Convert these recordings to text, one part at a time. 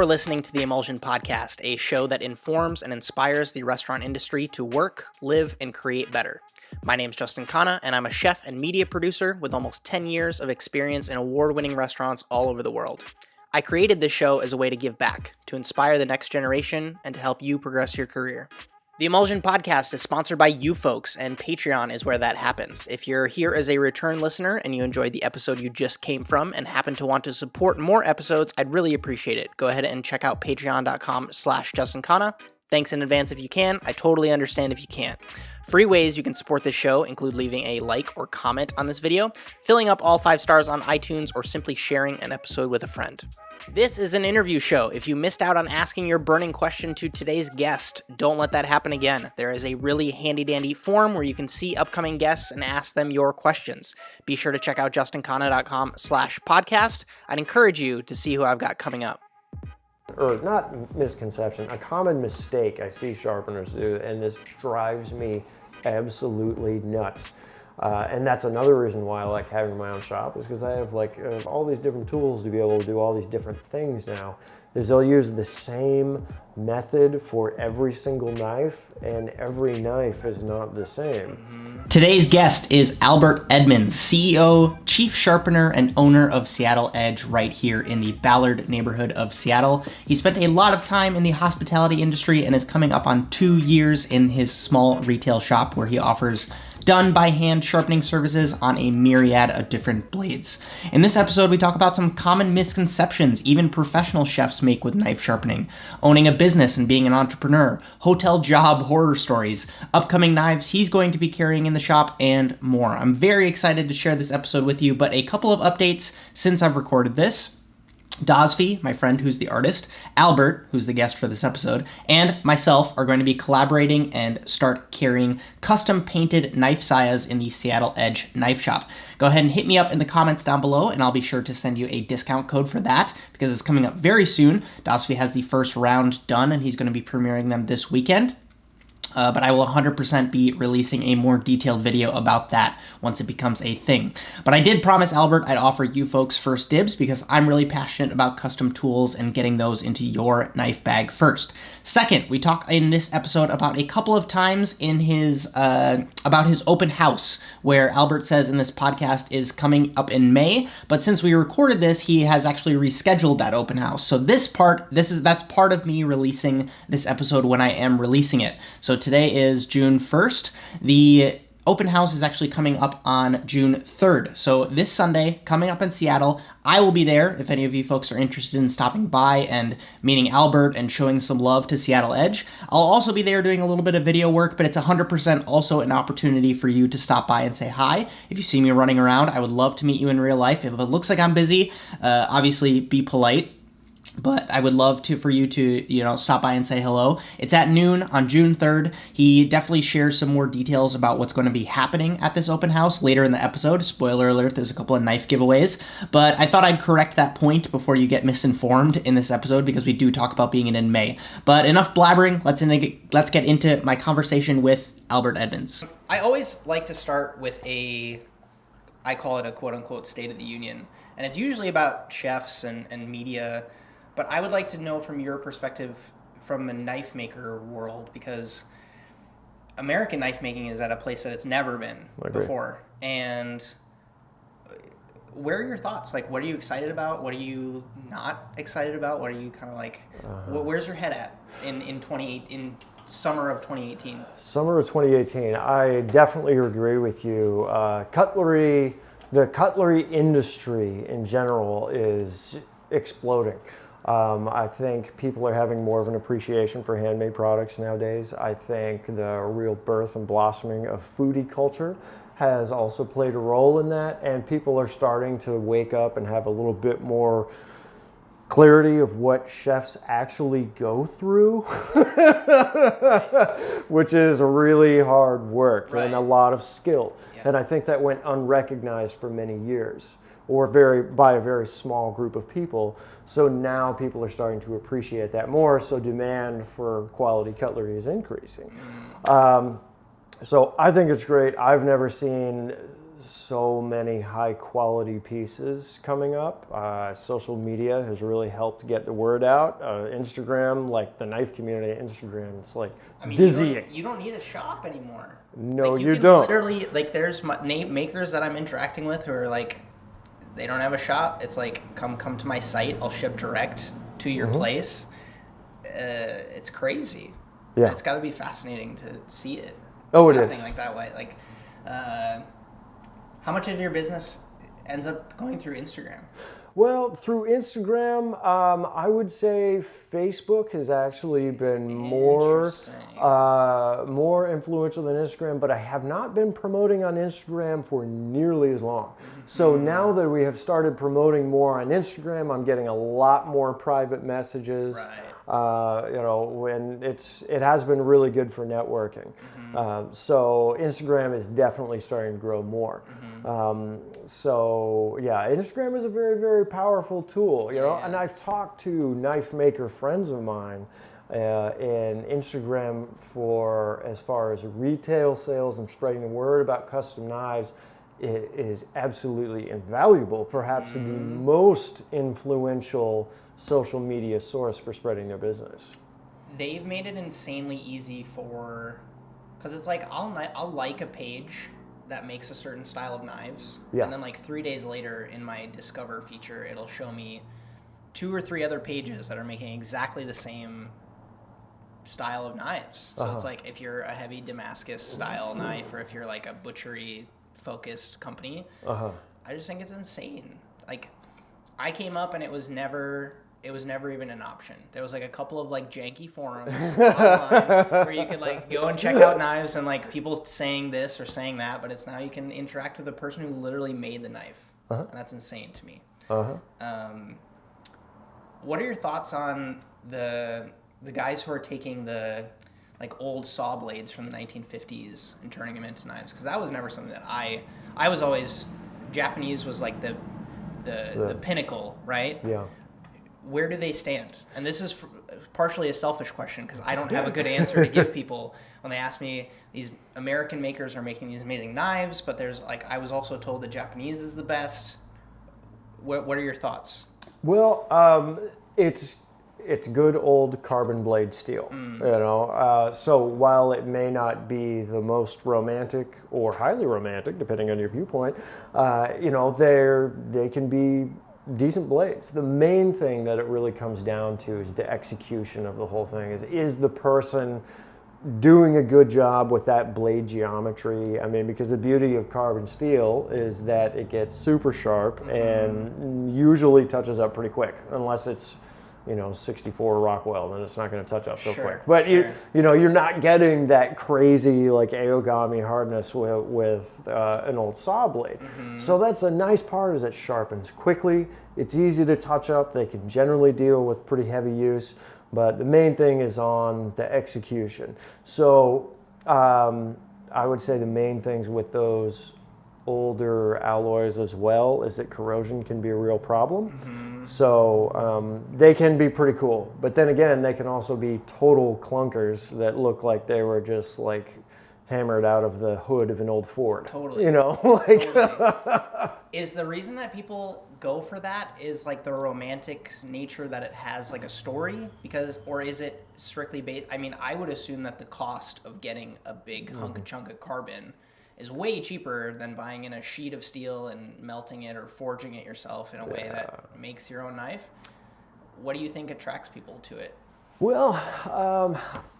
You're listening to the Emulsion Podcast, a show that informs and inspires the restaurant industry to work, live, and create better. My name's Justin Khanna, and I'm a chef and media producer with almost 10 years of experience in award-winning restaurants all over the world. I created this show as a way to give back, to inspire the next generation, and to help you progress your career. The Emulsion Podcast is sponsored by you folks, and Patreon is where that happens. If you're here as a return listener and you enjoyed the episode you just came from and happen to want to support more episodes, I'd really appreciate it. Go ahead and check out patreon.com/Justin Khanna. Thanks in advance if you can. I totally understand if you can't. Free ways you can support this show include leaving a like or comment on this video, filling up all 5 stars on iTunes, or simply sharing an episode with a friend. This is an interview show. If you missed out on asking your burning question to today's guest, don't let that happen again. There is a really handy-dandy form where you can see upcoming guests and ask them your questions. Be sure to check out justinkhanna.com/podcast. I'd encourage you to see who I've got coming up. Or not misconception, a common mistake I see sharpeners do, and this drives me absolutely nuts. And that's another reason why I like having my own shop, is because I have all these different tools to be able to do all these different things now. Is they'll use the same method for every single knife, and every knife is not the same. Today's guest is Albert Edmonds, CEO, chief sharpener, and owner of Seattle Edge right here in the Ballard neighborhood of Seattle. He spent a lot of time in the hospitality industry and is coming up on 2 years in his small retail shop where he offers done-by-hand sharpening services on a myriad of different blades. In this episode, we talk about some common misconceptions even professional chefs make with knife sharpening, owning a business and being an entrepreneur, hotel job horror stories, upcoming knives he's going to be carrying in the shop, and more. I'm very excited to share this episode with you, but a couple of updates since I've recorded this. Dosfi, my friend who's the artist, Albert, who's the guest for this episode, and myself are going to be collaborating and start carrying custom painted knife sayas in the Seattle Edge knife shop. Go ahead and hit me up in the comments down below, and I'll be sure to send you a discount code for that because it's coming up very soon. Dosfi has the first round done, and he's going to be premiering them this weekend. But I will 100% be releasing a more detailed video about that once it becomes a thing. But I did promise Albert I'd offer you folks first dibs because I'm really passionate about custom tools and getting those into your knife bag first. Second, we talk in this episode about a couple of times in his about his open house, where Albert says in this podcast is coming up in May, but since we recorded this, he has actually rescheduled that open house. So that's part of me releasing this episode when I am releasing it. So today is June 1st. The open house is actually coming up on June 3rd. So this Sunday, coming up in Seattle, I will be there if any of you folks are interested in stopping by and meeting Albert and showing some love to Seattle Edge. I'll also be there doing a little bit of video work, but it's 100% also an opportunity for you to stop by and say hi. If you see me running around, I would love to meet you in real life. If it looks like I'm busy, obviously be polite. But I would love for you to, stop by and say hello. It's at noon on June 3rd. He definitely shares some more details about what's going to be happening at this open house later in the episode. Spoiler alert, there's a couple of knife giveaways. But I thought I'd correct that point before you get misinformed in this episode because we do talk about being in May. But enough blabbering. Let's get into my conversation with Albert Edmonds. I always like to start with I call it a quote-unquote State of the Union. And it's usually about chefs and media. But I would like to know from your perspective, from a knife maker world, because American knife making is at a place that it's never been before. And where are your thoughts? What are you excited about? What are you not excited about? What are you kind of where's your head at in summer of 2018? Summer of 2018, I definitely agree with you. The cutlery industry in general is exploding. I think people are having more of an appreciation for handmade products nowadays. I think the real birth and blossoming of foodie culture has also played a role in that, and people are starting to wake up and have a little bit more clarity of what chefs actually go through, which is really hard work and a lot of skill. Yeah. And I think that went unrecognized for many years, or by a very small group of people. So now people are starting to appreciate that more, so demand for quality cutlery is increasing. So I think it's great. I've never seen so many high quality pieces coming up. Social media has really helped get the word out. Instagram, like the knife community, Instagram, it's like dizzying. You don't need a shop anymore. No, like, you don't. Literally, like there's makers that I'm interacting with who are like, they don't have a shop. It's like, come to my site. I'll ship direct to your place. It's crazy. Yeah. It's got to be fascinating to see it. Oh, it happening is. like that way. Like, how much of your business ends up going through Instagram? Well, through Instagram, I would say Facebook has actually been more influential than Instagram, but I have not been promoting on Instagram for nearly as long. So now that we have started promoting more on Instagram, I'm getting a lot more private messages. Right. When it has been really good for networking. So Instagram is definitely starting to grow more. So yeah, Instagram is a very, very powerful tool, and I've talked to knife maker friends of mine in Instagram for as far as retail sales and spreading the word about custom knives. It is absolutely invaluable, perhaps the most influential social media source for spreading their business. They've made it insanely easy because it's like I'll like a page that makes a certain style of knives, and then like 3 days later in my Discover feature, it'll show me 2 or 3 other pages that are making exactly the same style of knives. So it's like if you're a heavy Damascus style knife, or if you're like a butchery focused company, I just think it's insane. Like, I came up and it was never even an option. There was like a couple of like janky forums online where you could like go and check out knives and like people saying this or saying that, but it's now you can interact with the person who literally made the knife. And that's insane to me. What are your thoughts on the guys who are taking the like old saw blades from the 1950s and turning them into knives? Because that was never something that I was always, Japanese was like the pinnacle, right? Yeah. Where do they stand? And this is partially a selfish question because I don't have a good answer to give people when they ask me. These American makers are making these amazing knives, but there's like, I was also told the Japanese is the best. What are your thoughts? Well, it's good old carbon blade steel, so while it may not be the most romantic or highly romantic, depending on your viewpoint, they can be decent blades. The main thing that it really comes down to is the execution of the whole thing. Is the person doing a good job with that blade geometry? I mean, because the beauty of carbon steel is that it gets super sharp and usually touches up pretty quick, unless it's 64 Rockwell, then it's not going to touch up so quick. But you're not getting that crazy like Aogami hardness with an old saw blade. So that's a nice part, is it sharpens quickly. It's easy to touch up. They can generally deal with pretty heavy use, but the main thing is on the execution. So I would say the main things with those older alloys as well is that corrosion can be a real problem. So they can be pretty cool, but then again, they can also be total clunkers that look like they were just like hammered out of the hood of an old Ford. Totally. Totally. Is the reason that people go for that is like the romantic nature that it has like a story, or is it strictly based? I mean, I would assume that the cost of getting a big chunk of carbon is way cheaper than buying in a sheet of steel and melting it or forging it yourself in a way that makes your own knife. What do you think attracts people to it? Well,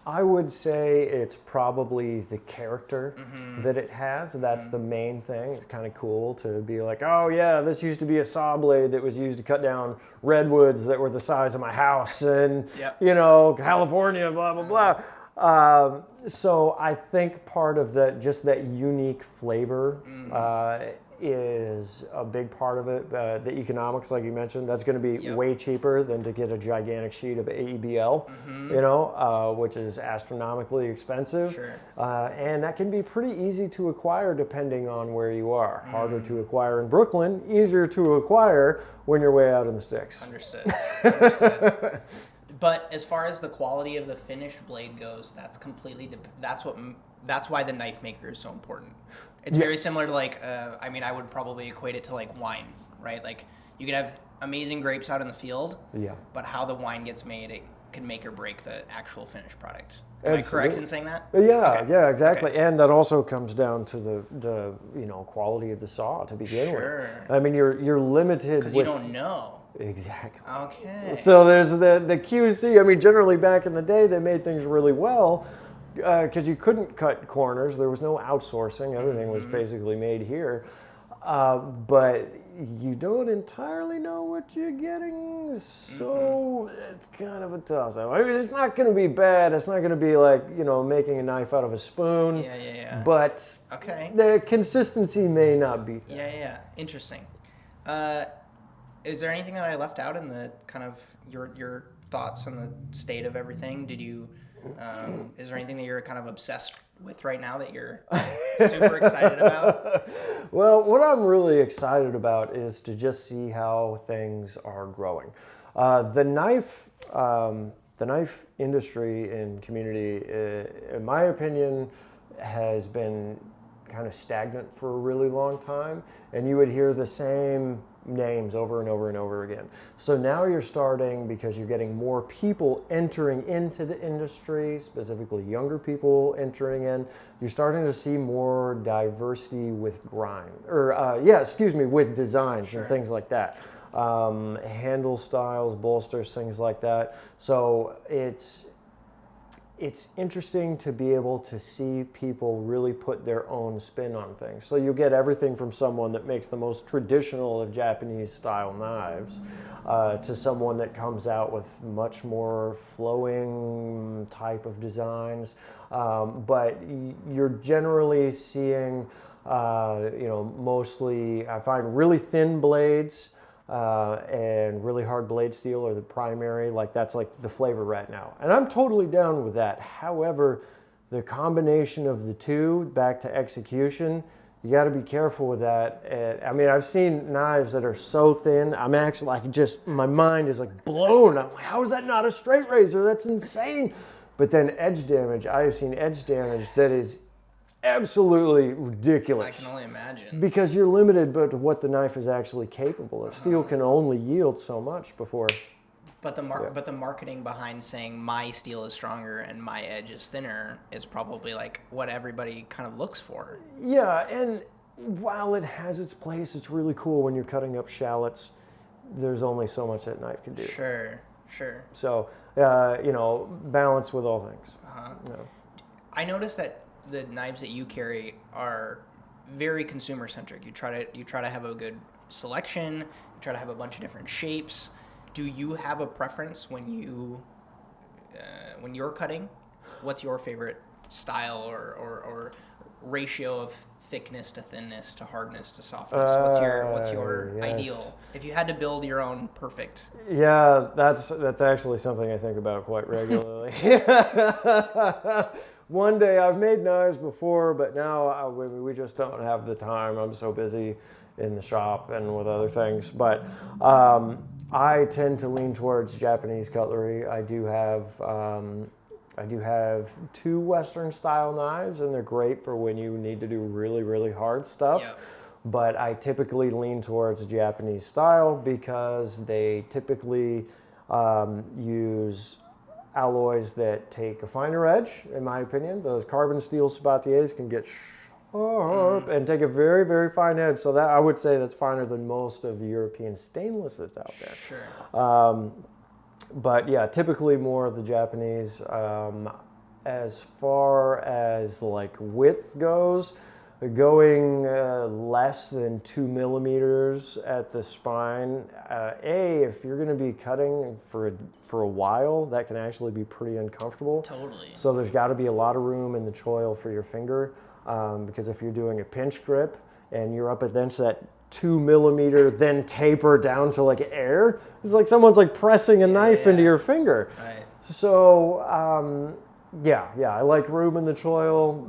I would say it's probably the character that it has. That's the main thing. It's kind of cool to be like, oh yeah, this used to be a saw blade that was used to cut down redwoods that were the size of my house and, California, blah, blah, blah. So I think part of that unique flavor is a big part of it. The economics, like you mentioned, that's going to be way cheaper than to get a gigantic sheet of AEBL, which is astronomically expensive. Sure. And that can be pretty easy to acquire depending on where you are. Harder to acquire in Brooklyn, easier to acquire when you're way out in the sticks. Understood. But as far as the quality of the finished blade goes, that's completely that's why the knife maker is so important. It's very similar to like, I mean, I would probably equate it to like wine, right? Like you could have amazing grapes out in the field, but how the wine gets made, it can make or break the actual finished product. Am I correct in saying that? Yeah, exactly. Okay. And that also comes down to the quality of the saw to begin with. I mean, you're limited because you don't know. Exactly. Okay. So there's the QC. I mean, generally back in the day, they made things really well because you couldn't cut corners. There was no outsourcing. Everything was basically made here. But you don't entirely know what you're getting, so it's kind of a toss-up. I mean, it's not going to be bad. It's not going to be like, making a knife out of a spoon. Yeah. But the consistency may not be there. Yeah. Interesting. Is there anything that I left out in the kind of your thoughts on the state of everything? Did you? Is there anything that you're kind of obsessed with right now that you're super excited about? Well, what I'm really excited about is to just see how things are growing. The knife industry and community, in my opinion, has been kind of stagnant for a really long time, and you would hear the same names over and over and over again. So now you're starting, because you're getting more people entering into the industry, specifically younger people entering in, you're starting to see more diversity with with designs and things like that. Handle styles, bolsters, things like that. So it's interesting to be able to see people really put their own spin on things. So you get everything from someone that makes the most traditional of Japanese style knives to someone that comes out with much more flowing type of designs. But you're generally seeing, mostly, I find really thin blades and really hard blade steel are the primary. Like that's like the flavor right now, and I'm totally down with that. However, the combination of the two, back to execution, you got to be careful with that. And, I mean, I've seen knives that are so thin, I'm actually like, my mind is like blown. I'm like, how is that not a straight razor? That's insane. But then edge damage, I have seen edge damage that is absolutely ridiculous. I can only imagine. Because you're limited to what the knife is actually capable of. Steel can only yield so much before. But the marketing behind saying my steel is stronger and my edge is thinner is probably like what everybody kind of looks for. Yeah, and while it has its place, it's really cool when you're cutting up shallots. There's only so much that knife can do. Sure. So, balance with all things. I noticed that the knives that you carry are very consumer centric. You try to have a good selection. You try to have a bunch of different shapes. Do you have a preference when you're cutting? What's your favorite style or ratio of thickness to thinness to hardness to softness? What's your ideal? If you had to build your own perfect. Yeah, that's actually something I think about quite regularly. One day, I've made knives before, but now we just don't have the time. I'm so busy in the shop and with other things. But I tend to lean towards Japanese cutlery. I do have two Western style knives, and they're great for when you need to do really, really hard stuff. Yep. But I typically lean towards Japanese style because they typically use alloys that take a finer edge, in my opinion. Those carbon steel sabatiers can get sharp and take a very, very fine edge. So that I would say that's finer than most of the European stainless that's out there. Sure. But yeah, typically more of the Japanese. As far as like width goes, going less than 2 millimeters at the spine. If you're going to be cutting for a while, that can actually be pretty uncomfortable. Totally. So there's got to be a lot of room in the choil for your finger, because if you're doing a pinch grip and you're up against that 2 millimeter, then taper down to like air, it's like someone's like pressing a knife into your finger. Right. So. Yeah, I like room in the choil,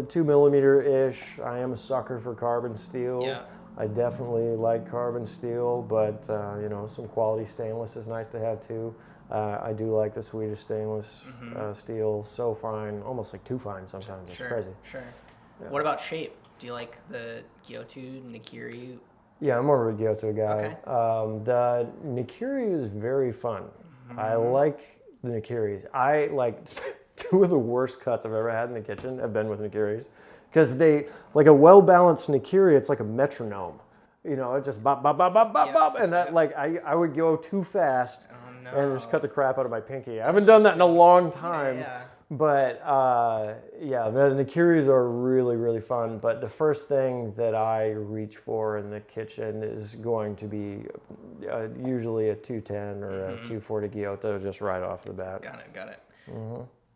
2 millimeter-ish. I am a sucker for carbon steel. Yeah. I definitely like carbon steel, but some quality stainless is nice to have too. I do like the Swedish stainless steel, so fine, almost like too fine sometimes. It's crazy. Sure. Yeah. What about shape? Do you like the Kyoto Nikiri? Yeah, I'm more of a Kyoto guy. Okay. The Nikiri is very fun. I like the Nikiris. I like two of the worst cuts I've ever had in the kitchen have been with Nikiris. Because they, like a well-balanced Nikiri, it's like a metronome. You know, it just bop, bop, bop, bop, bop, bop. And that, like, I would go too fast and just cut the crap out of my pinky. I haven't done that in a long time. Yeah. But yeah, the Nikiris are really, really fun. But the first thing that I reach for in the kitchen is going to be usually a 210 or a 240 Kyoto just right off the bat. Got it.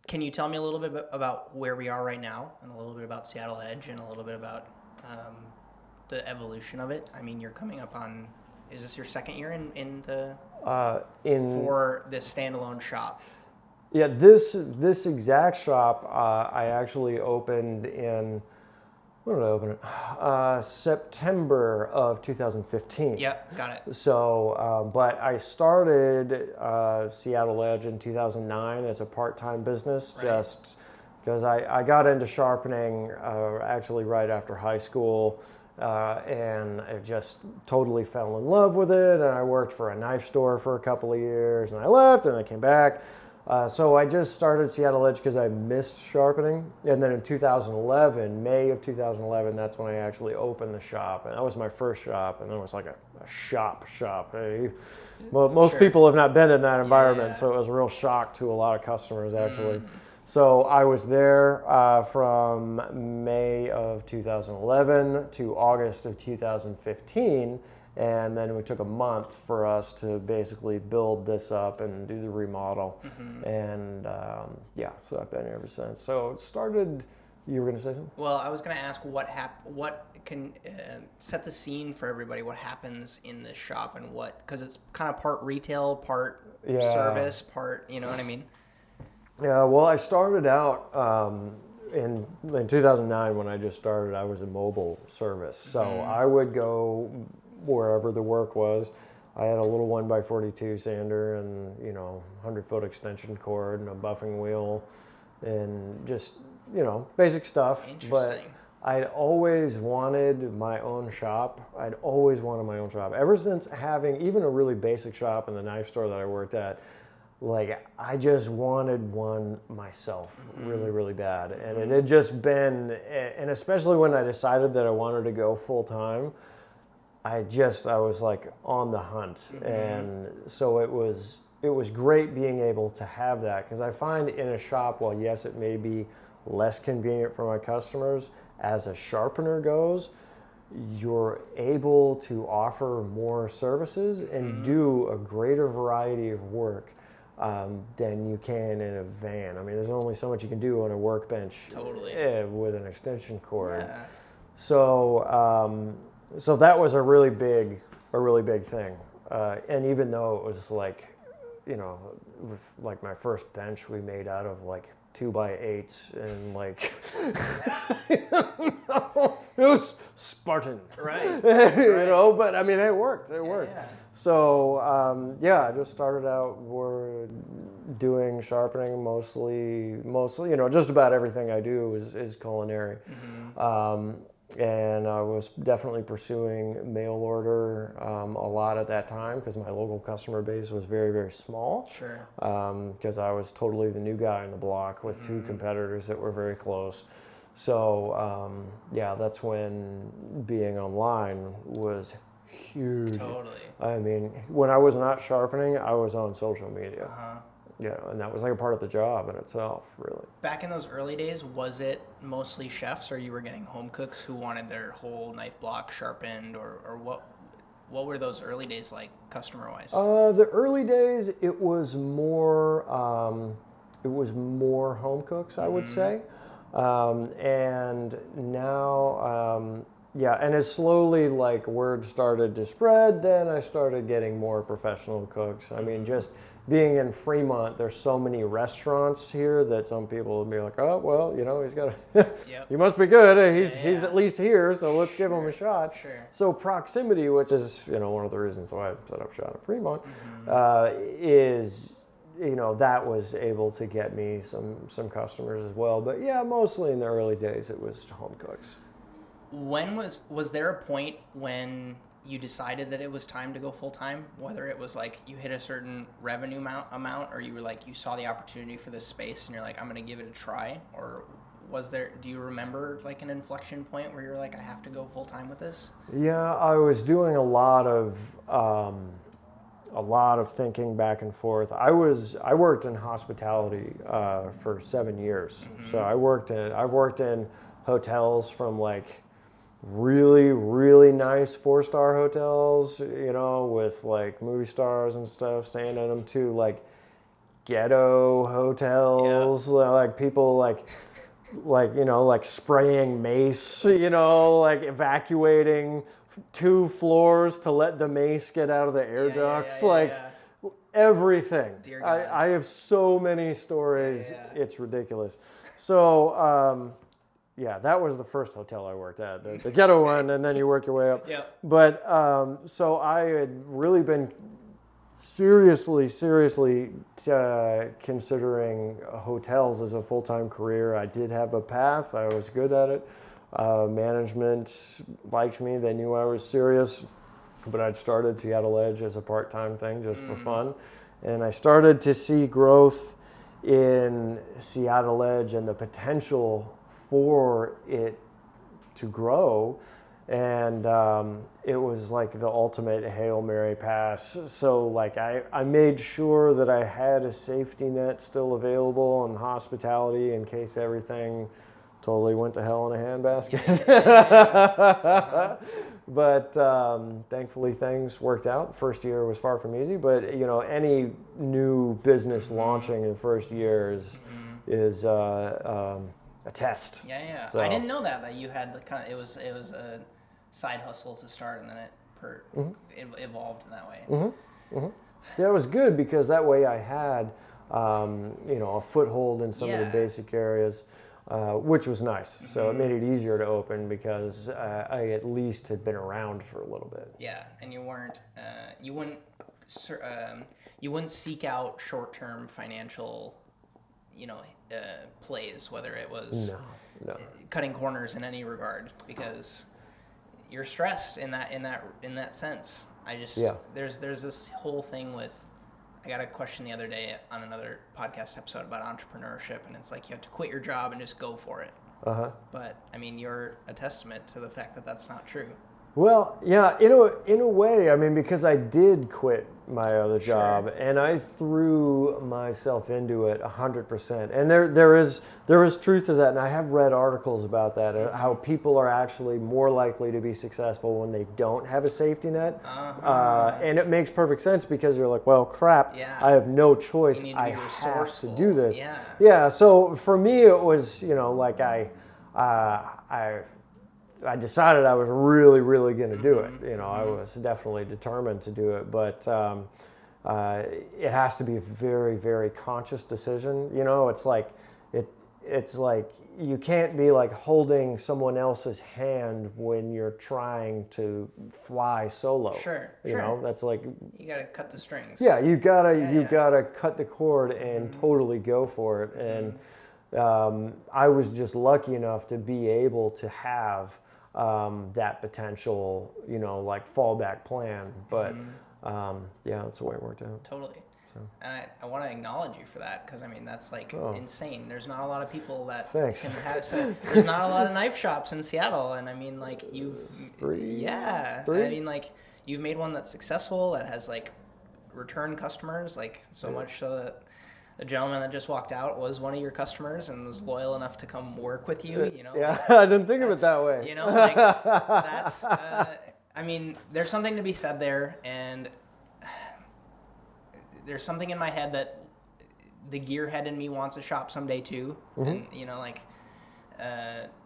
Can you tell me a little bit about where we are right now, and a little bit about Seattle Edge, and a little bit about the evolution of it? I mean, you're coming up on, is this your second year for this standalone shop? Yeah, this exact shop I actually opened in, when did I open it? September of 2015. Yep, got it. So, but I started Seattle Edge in 2009 as a part-time business, just because I got into sharpening actually right after high school. And I just totally fell in love with it. And I worked for a knife store for a couple of years, and I left and I came back. So I just started Seattle Edge because I missed sharpening. And then in 2011, May of 2011, that's when I actually opened the shop. And that was my first shop. And it was like a shop. Well, most people have not been in that environment. So it was a real shock to a lot of customers, actually. So I was there from May of 2011 to August of 2015. And then it took a month for us to basically build this up and do the remodel. And yeah, so I've been here ever since. So it started, you were going to say something? Well, I was going to ask what can set the scene for everybody, what happens in this shop, and because it's kind of part retail, part service, part, you know what I mean? Yeah, well, I started out in 2009 when I just started. I was a mobile service. So I would go wherever the work was. I had a little 1x42 sander and, 100-foot extension cord and a buffing wheel and just, basic stuff. But I'd always wanted my own shop. Ever since having even a really basic shop in the knife store that I worked at, like, I just wanted one myself really, really bad. And it had just been, and especially when I decided that I wanted to go full time, I was like on the hunt. And so it was great being able to have that, because I find in a shop, while yes, it may be less convenient for my customers, as a sharpener goes, you're able to offer more services and do a greater variety of work than you can in a van. I mean, there's only so much you can do on a workbench with an extension cord. Yeah. So that was a really big thing. And even though it was like, like my first bench we made out of like 2x8s and like, it was Spartan. Right. But I mean, it worked. Yeah. So, I just started out doing sharpening mostly, just about everything I do is culinary. And I was definitely pursuing mail order a lot at that time, because my local customer base was very, very small. Sure. Because I was totally the new guy on the block with two competitors that were very close. So, that's when being online was huge. Totally. I mean, when I was not sharpening, I was on social media. Yeah, and that was like a part of the job in itself, really. Back in those early days, was it mostly chefs, or you were getting home cooks who wanted their whole knife block sharpened, or what were those early days like, customer-wise? The early days, it was more home cooks, I would say. And now, and as slowly like word started to spread, then I started getting more professional cooks. I mean, just being in Fremont, there's so many restaurants here that some people would be like, oh, well, he's got he must be good. He's at least here, so let's give him a shot. Sure. So proximity, which is, one of the reasons why I set up shop in Fremont, is, that was able to get me some customers as well. But yeah, mostly in the early days, it was home cooks. was there a point when you decided that it was time to go full time? Whether it was like you hit a certain revenue amount, or you were like you saw the opportunity for this space and you're like, I'm going to give it a try, or do you remember like an inflection point where you're like, I have to go full time with this? Yeah, I was doing a lot of thinking back and forth. I worked in hospitality for 7 years. So I've worked in hotels, from like really, really nice 4-star hotels, with like movie stars and stuff staying in them, to like ghetto hotels, like people like spraying mace, like evacuating 2 floors to let the mace get out of the air ducts, everything. Dear God. I have so many stories. It's ridiculous. So, that was the first hotel I worked at, the ghetto one, and then you work your way up. Yeah. But so I had really been seriously considering hotels as a full-time career. I did have a path. I was good at it. Management liked me. They knew I was serious. But I'd started Seattle Edge as a part-time thing just for fun. And I started to see growth in Seattle Edge and the potential for it to grow. And it was like the ultimate Hail Mary pass. So like I made sure that I had a safety net still available in hospitality in case everything totally went to hell in a handbasket. But thankfully things worked out. The first year was far from easy, but any new business launching in the first year is a test. Yeah. So, I didn't know that you had the kind of, it was a side hustle to start, and then it evolved in that way. Yeah, it was good because that way I had a foothold in some of the basic areas, which was nice. So it made it easier to open because I at least had been around for a little bit. Yeah, and you weren't you wouldn't seek out short-term financial plays, whether it was no cutting corners in any regard, because you're stressed in that sense. There's this whole thing with, I got a question the other day on another podcast episode about entrepreneurship, and it's like you have to quit your job and just go for it. But I mean, you're a testament to the fact that that's not true. Well, yeah, in a way, I mean, because I did quit my other job and I threw myself into it 100%. And there is truth to that, and I have read articles about that, how people are actually more likely to be successful when they don't have a safety net. And it makes perfect sense because you're like, well, crap, I have no choice. I have to do this. Yeah. So for me, it was, like I decided I was really, really going to do it. I was definitely determined to do it, but it has to be a very, very conscious decision. It's like you can't be like holding someone else's hand when you're trying to fly solo. Sure. That's like, you got to cut the strings. Yeah, you gotta cut the cord and totally go for it. And I was just lucky enough to be able to have that potential, like fallback plan. But that's the way it worked out. Totally. So. And I want to acknowledge you for that, because I mean that's like insane. There's not a lot of people that can have. There's not a lot of knife shops in Seattle, and I mean like Three? I mean like you've made one that's successful, that has like return customers, like so much so that the gentleman that just walked out was one of your customers and was loyal enough to come work with you. Yeah, I didn't think of it that way. Like that's. I mean, there's something to be said there, and there's something in my head that the gearhead in me wants a shop someday too, and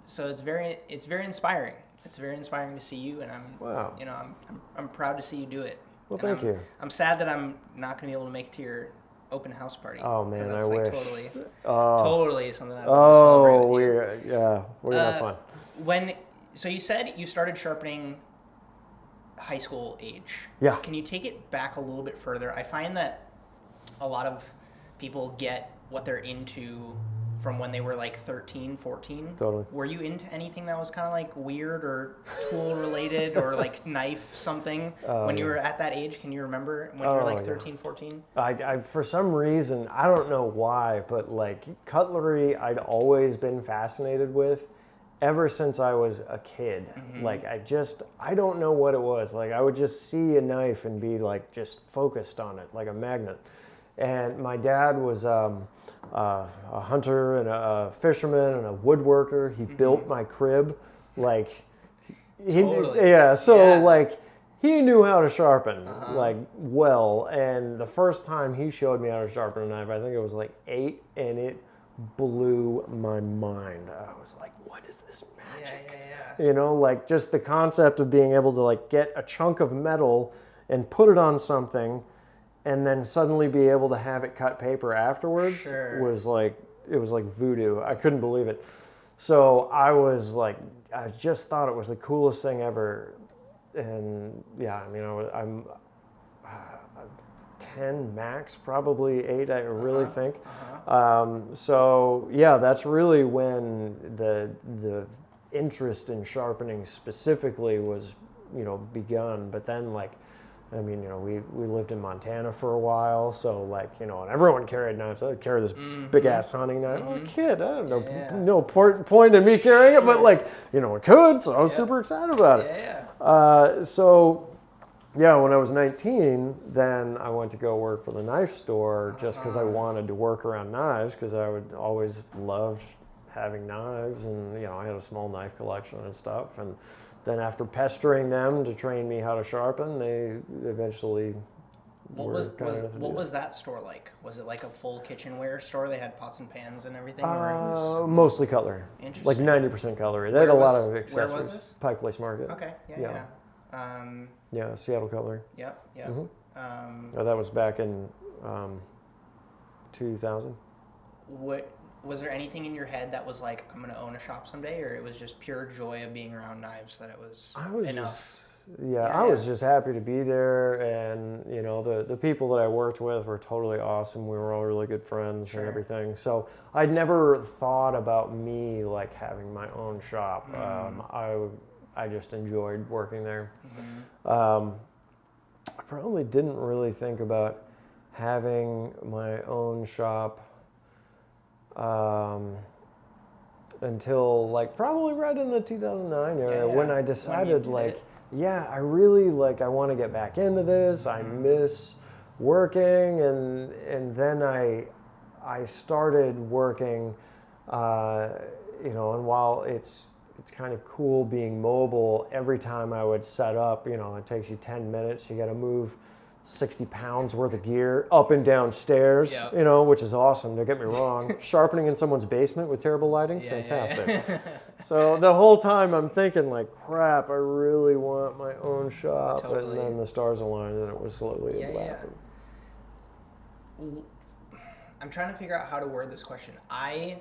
so it's very inspiring. It's very inspiring to see you, and I'm proud to see you do it. Well, thank you. I'm sad that I'm not going to be able to make it to your open house party. Oh man, that's I like wish. Totally something I'd love to celebrate with you. We're gonna have fun. So you said you started sharpening high school age. Yeah. Can you take it back a little bit further? I find that a lot of people get what they're into from when they were like 13, 14. Totally. Were you into anything that was kind of like weird or tool related or like knife something when you were at that age? Can you remember when you were like 13, 14? I for some reason, I don't know why, but like cutlery I'd always been fascinated with ever since I was a kid. Like I don't know what it was. Like I would just see a knife and be like just focused on it like a magnet. And my dad was a hunter and a fisherman and a woodworker. He built my crib, like like he knew how to sharpen like well. And the first time he showed me how to sharpen a knife, I think it was like 8, and it blew my mind. I was like, what is this magic? You know, like just the concept of being able to like get a chunk of metal and put it on something and then suddenly be able to have it cut paper afterwards was like, it was like voodoo. I couldn't believe it. So I was like, I just thought it was the coolest thing ever. And yeah, I mean, I'm 10 max, probably 8, I really think. So yeah, that's really when the interest in sharpening specifically was, you know, begun. But then like, I mean, you know, we lived in Montana for a while, so like, you know, and everyone carried knives. I would carry this big ass hunting knife. I'm a kid, I don't know, no point in me carrying it, but like, you know, it could, so I was super excited about it. So yeah, when I was 19, then I went to go work for the knife store just because I wanted to work around knives, because I would always loved having knives, and you know, I had a small knife collection and stuff. And then after pestering them to train me how to sharpen, they eventually What was that store like? Was it like a full kitchenware store? They had pots and pans and everything? Or it was... Mostly cutlery. Interesting. Like 90% cutlery. They had a lot of accessories. Where was this? Pike Place Market. Okay, Yeah, Seattle Cutlery. Yep. That was back in 2000. Was there anything in your head that was like, I'm going to own a shop someday, or it was just pure joy of being around knives that it was enough? I was just happy to be there, and you know, the people that I worked with were totally awesome. We were all really good friends and everything. So I'd never thought about me like having my own shop. I just enjoyed working there. I probably didn't really think about having my own shop until like probably right in the 2009 era when I decided I really like, I want to get back into this. I miss working, and then I started working, you know, and while it's kind of cool being mobile, every time I would set up, you know, it takes you 10 minutes. You got to move 60 pounds worth of gear up and down stairs, you know, which is awesome. Don't get me wrong. Sharpening in someone's basement with terrible lighting, fantastic. So the whole time I'm thinking like, crap, I really want my own shop. And then the stars aligned and it was slowly happening. I'm trying to figure out how to word this question. I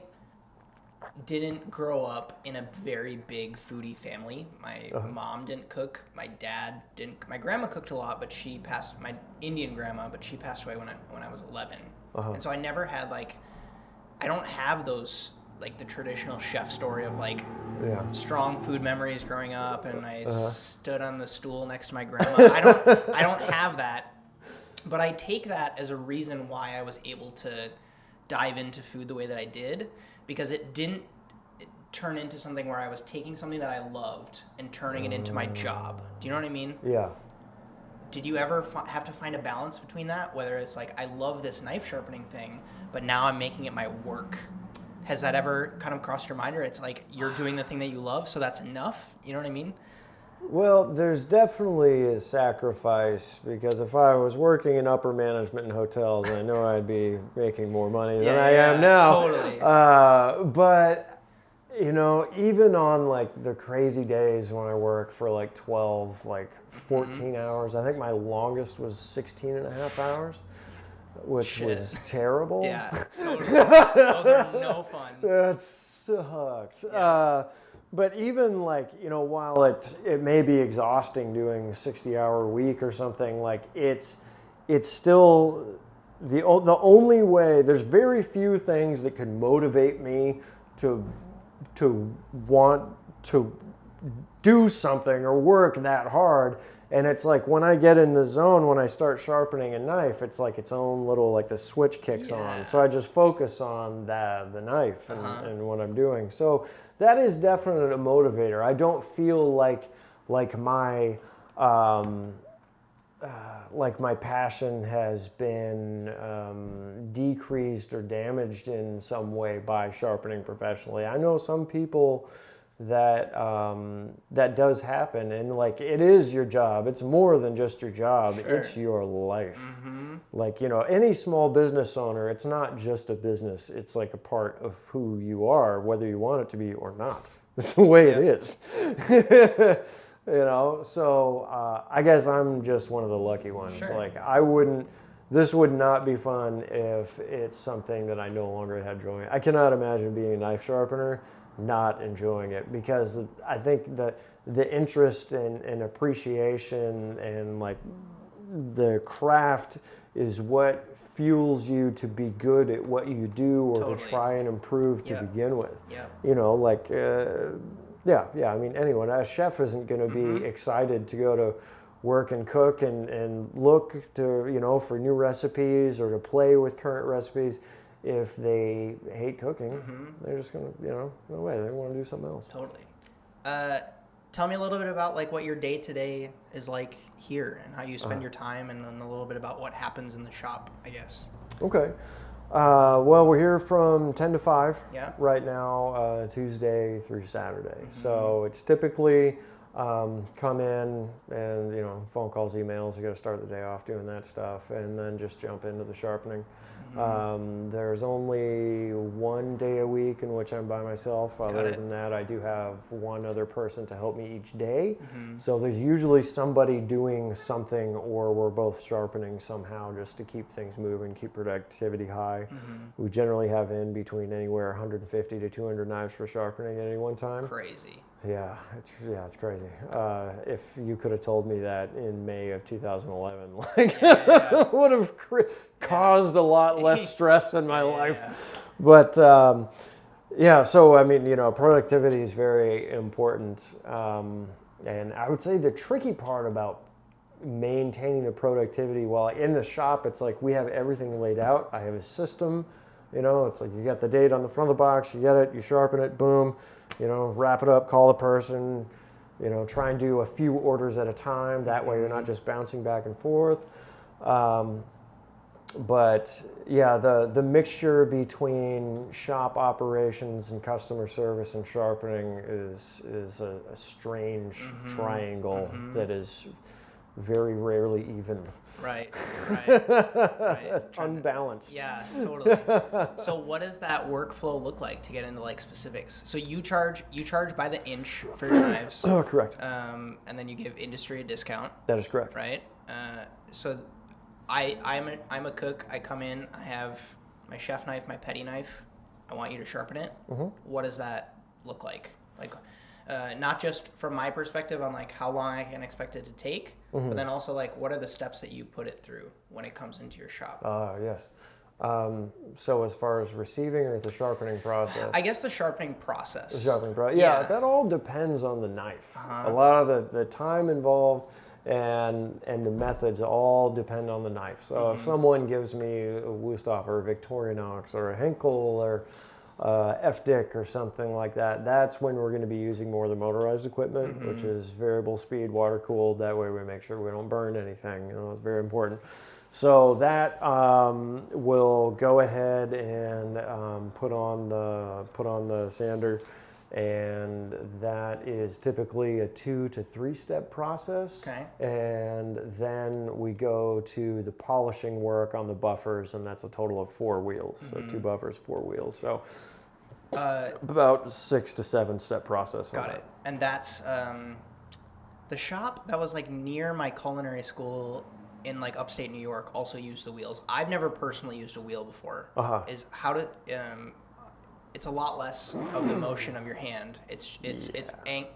didn't grow up in a very big foodie family. My mom didn't cook. My dad didn't. My grandma cooked a lot, but she passed. My Indian grandma, but she passed away when I was 11. And so I never had like, I don't have those like the traditional chef story of like strong food memories growing up, and I stood on the stool next to my grandma. I don't have that, but I take that as a reason why I was able to dive into food the way that I did, because it didn't turn into something where I was taking something that I loved and turning it into my job. Do you know what I mean? Yeah. Did you ever have to find a balance between that? Whether it's like, I love this knife sharpening thing, but now I'm making it my work. Has that ever kind of crossed your mind, or it's like you're doing the thing that you love, so that's enough? You know what I mean? Well, there's definitely a sacrifice, because if I was working in upper management in hotels, I know I'd be making more money than I am now. Totally. But, you know, even on like the crazy days when I work for like 12, like 14 hours, I think my longest was 16 and a half hours, which was terrible. Yeah, totally. Those are no fun. That sucks. But even like, you know, while it may be exhausting doing a 60-hour week or something, like it's still the only way, there's very few things that could motivate me to want to do something or work that hard. And it's like when I get in the zone, when I start sharpening a knife, it's like its own little, like the switch kicks on. So I just focus on the knife and what I'm doing. So that is definitely a motivator. I don't feel like my my passion has been decreased or damaged in some way by sharpening professionally. I know some people that that does happen, and like it is your job. It's more than just your job. Sure. It's your life. Like, you know, any small business owner, it's not just a business. It's like a part of who you are, whether you want it to be or not. It's the way it is. You know, so I guess I'm just one of the lucky ones. Sure. Like this would not be fun if it's something that I no longer had joy. I cannot imagine being a knife sharpener not enjoying it, because I think that the interest and appreciation and like the craft is what fuels you to be good at what you do, or to try and improve to begin with. You know, like I mean, anyone, a chef isn't going to be excited to go to work and cook and look to, you know, for new recipes or to play with current recipes if they hate cooking. They're just going to, you know, no way, they want to do something else. Totally. Tell me a little bit about like what your day to day is like here and how you spend your time, and then a little bit about what happens in the shop, I guess. Okay. Well, we're here from 10 to 5 right now, Tuesday through Saturday. So it's typically come in and, you know, phone calls, emails, you got to start the day off doing that stuff, and then just jump into the sharpening. There's only one day a week in which I'm by myself. Other than that, I do have one other person to help me each day. So there's usually somebody doing something, or we're both sharpening somehow, just to keep things moving, keep productivity high. We generally have in between anywhere 150 to 200 knives for sharpening at any one time. Crazy. Yeah, it's crazy. If you could have told me that in May of 2011, like, would have caused a lot less stress in my life. But so I mean, you know, productivity is very important, and I would say the tricky part about maintaining the productivity while in the shop, it's like we have everything laid out. I have a system. You know, it's like you got the date on the front of the box, you get it, you sharpen it, boom, you know, wrap it up, call the person, you know, try and do a few orders at a time. That way you're not just bouncing back and forth. But yeah, the mixture between shop operations and customer service and sharpening is a strange triangle that is very rarely even. Right. Unbalanced. Yeah, totally. So what does that workflow look like, to get into like specifics? So you charge by the inch for your knives. Oh, correct. And then you give industry a discount. That is correct. Right. So I'm a cook. I come in. I have my chef knife, my petty knife. I want you to sharpen it. What does that look like? Like, not just from my perspective on like how long I can expect it to take, but then also like what are the steps that you put it through when it comes into your shop? Yes. So as far as receiving or the sharpening process? I guess the sharpening process. The sharpening process. Yeah, that all depends on the knife. A lot of the time involved and the methods all depend on the knife. So if someone gives me a Wusthof or a Victorinox or a Henkel or FDIC or something like that, that's when we're going to be using more of the motorized equipment, which is variable speed, water cooled. That way we make sure we don't burn anything. You know, it's very important. So that will go ahead and put on the sander, and that is typically a 2 to 3 step process. Okay. And then we go to the polishing work on the buffers, and that's a total of 4 wheels. So 2 buffers, 4 wheels. So about 6 to 7 step process. Got it. And that's the shop that was like near my culinary school in like upstate New York also used the wheels. I've never personally used a wheel before. Is how to it's a lot less of the motion of your hand.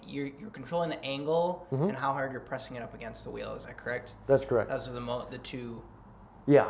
You're controlling the angle and how hard you're pressing it up against the wheel. Is that correct? That's correct. Those are the two Yeah,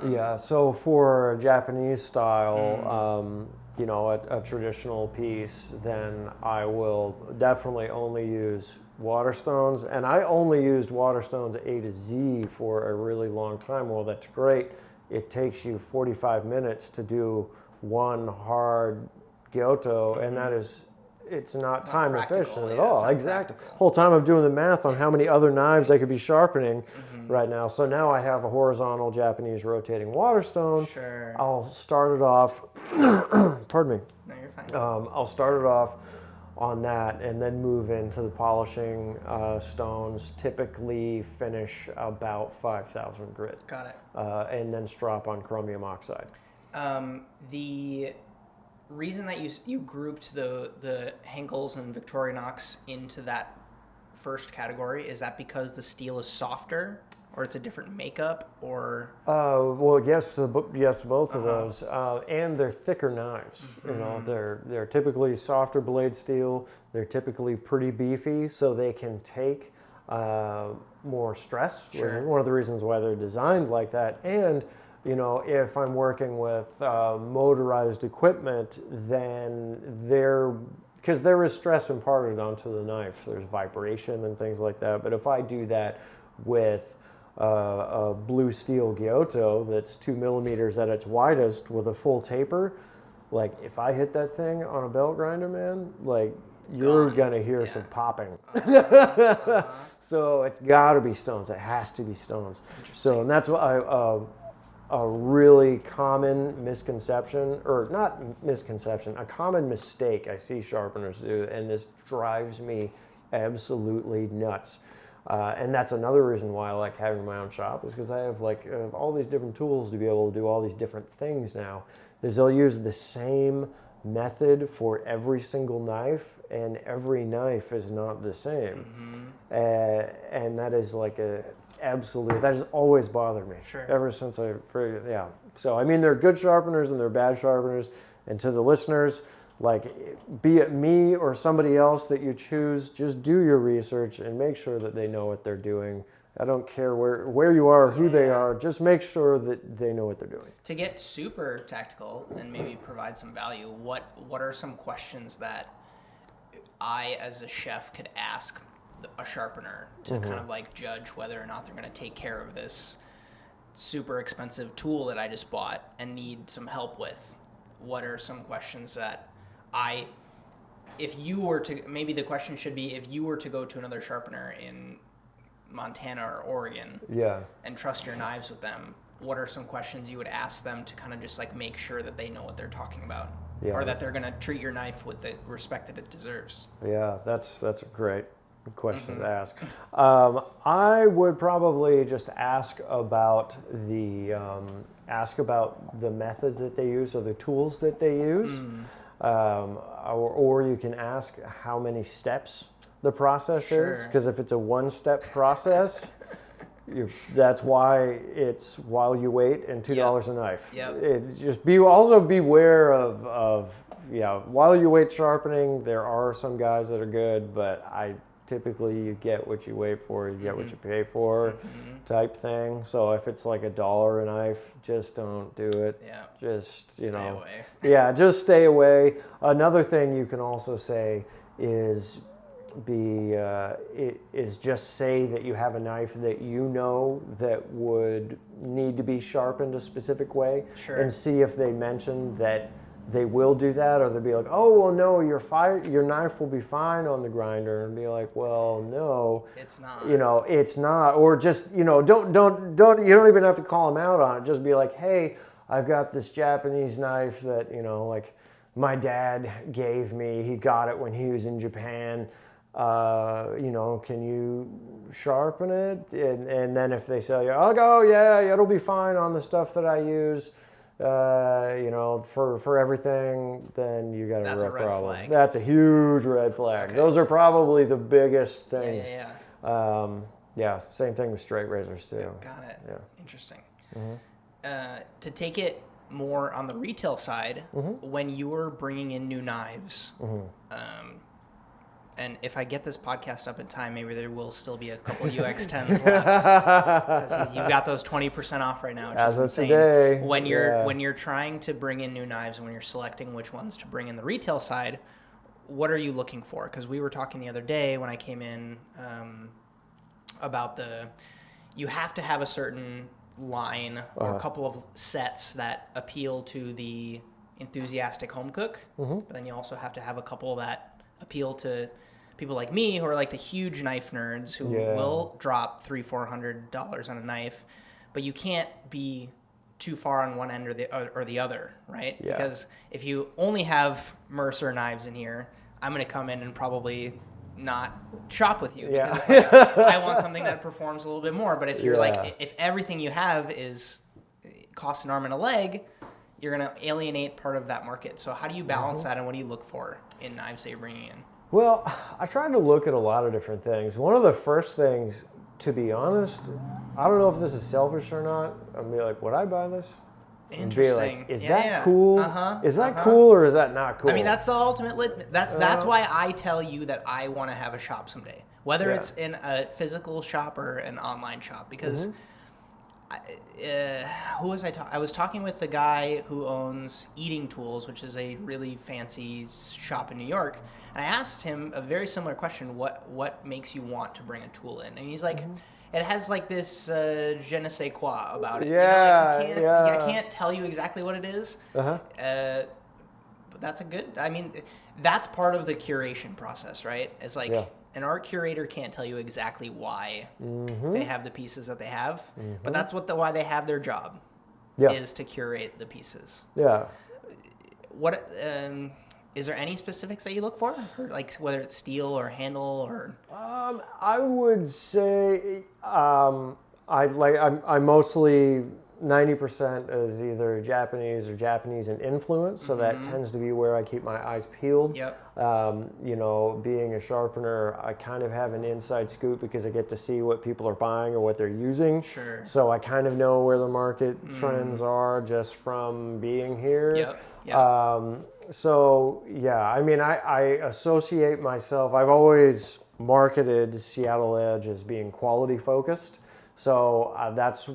yeah. So for Japanese style, you know, a traditional piece, then I will definitely only use water stones, and I only used water stones A to Z for a really long time. Well, that's great. It takes you 45 minutes to do one hard Kyoto, and that is, it's not time practical, efficient at yeah, it's all. not Exactly. practical. Whole time I'm doing the math on how many other knives I could be sharpening right now. So now I have a horizontal Japanese rotating water stone. Sure. I'll start it off. Pardon me. No, you're fine. I'll start it off on that and then move into the polishing stones. Typically finish about 5,000 grit. Got it. And then strop on chromium oxide. The reason that you grouped the Henkels and Victorinox into that first category, is that because the steel is softer, or it's a different makeup, or? Well, yes to both of those, and they're thicker knives. You know, they're typically softer blade steel. They're typically pretty beefy, so they can take more stress. Sure. One of the reasons why they're designed like that. And you know, if I'm working with motorized equipment, then because there is stress imparted onto the knife. There's vibration and things like that. But if I do that with a blue steel Giotto that's 2 millimeters at its widest with a full taper, like if I hit that thing on a belt grinder, man, like you're gonna hear some popping. So it's got to be stones. It has to be stones. So, and that's what a really common misconception, or not misconception, a common mistake I see sharpeners do, and this drives me absolutely nuts. And that's another reason why I like having my own shop, is because I have all these different tools to be able to do all these different things now. Is they'll use the same method for every single knife, and every knife is not the same. And that is like that has always bothered me. Sure. Ever since yeah. So I mean, they're good sharpeners and they're bad sharpeners. And to the listeners, like, be it me or somebody else that you choose, just do your research and make sure that they know what they're doing. I don't care where you are, who they are, just make sure that they know what they're doing. To get super tactical and maybe provide some value, what are some questions that I, as a chef, could ask a sharpener to kind of like judge whether or not they're going to take care of this super expensive tool that I just bought and need some help with? What are some questions that if you were to, maybe the question should be, if you were to go to another sharpener in Montana or Oregon and trust your knives with them, what are some questions you would ask them to kind of just like make sure that they know what they're talking about, or that they're going to treat your knife with the respect that it deserves? Yeah, that's a great question to ask. I would probably just ask about the methods that they use, or the tools that they use, or you can ask how many steps the process is, because if it's a one-step process, that's why it's while you wait and $2 a knife. Just also beware of while you wait sharpening. There are some guys that are good, but typically you get what you wait for, you get what you pay for, type thing. So if it's like $1 a knife, just don't do it. Just stay away. Just stay away. Another thing you can also say is just say that you have a knife that you know that would need to be sharpened a specific way, and see if they mention that they will do that, or they'll be like, oh, well, no, your knife will be fine on the grinder, and be like, well, no, it's not. It's not. Or just, don't you don't even have to call them out on it. Just be like, hey, I've got this Japanese knife that, like my dad gave me. He got it when he was in Japan. Can you sharpen it? And then if they say, I'll go, yeah, it'll be fine on the stuff that I use. For everything, then you got a real problem. Flag. That's a huge red flag. Okay. Those are probably the biggest things. Same thing with straight razors too. Got it. Yeah. Interesting. To take it more on the retail side, when you're bringing in new knives, and if I get this podcast up in time, maybe there will still be a couple UX10s left. Because you got those 20% off right now, which As is of insane. today, When you're trying to bring in new knives, and when you're selecting which ones to bring in the retail side, what are you looking for? Because we were talking the other day when I came in about you have to have a certain line or a couple of sets that appeal to the enthusiastic home cook, but then you also have to have a couple that appeal to people like me who are like the huge knife nerds who will drop $300-400 on a knife, but you can't be too far on one end or the other, right? Yeah. Because if you only have Mercer knives in here, I'm going to come in and probably not shop with you because I want something that performs a little bit more. But if you're like, if everything you have costs an arm and a leg, you're going to alienate part of that market. So how do you balance that, and what do you look for in knives that you're bringing in? Well, I try to look at a lot of different things. One of the first things, to be honest, I don't know if this is selfish or not. I'd be like, would I buy this? Interesting. Like, is that cool? Is that cool or is that not cool? I mean, that's the ultimate that's why I tell you that I want to have a shop someday, whether it's in a physical shop or an online shop, because who was I talking? I was talking with the guy who owns Eating Tools, which is a really fancy shop in New York, and I asked him a very similar question: what makes you want to bring a tool in? And he's like, it has like this je ne sais quoi about it. I can't tell you exactly what it is. But that's that's part of the curation process, right? It's like an art curator can't tell you exactly why they have the pieces that they have, but that's why they have their job is to curate the pieces. Yeah. What is there any specifics that you look for, or like whether it's steel or handle or? I would say I mostly 90% is either Japanese or Japanese in influence, so that tends to be where I keep my eyes peeled. Being a sharpener, I kind of have an inside scoop because I get to see what people are buying or what they're using. Sure. So I kind of know where the market trends are just from being here. I associate myself. I've always marketed Seattle Edge as being quality focused. So that's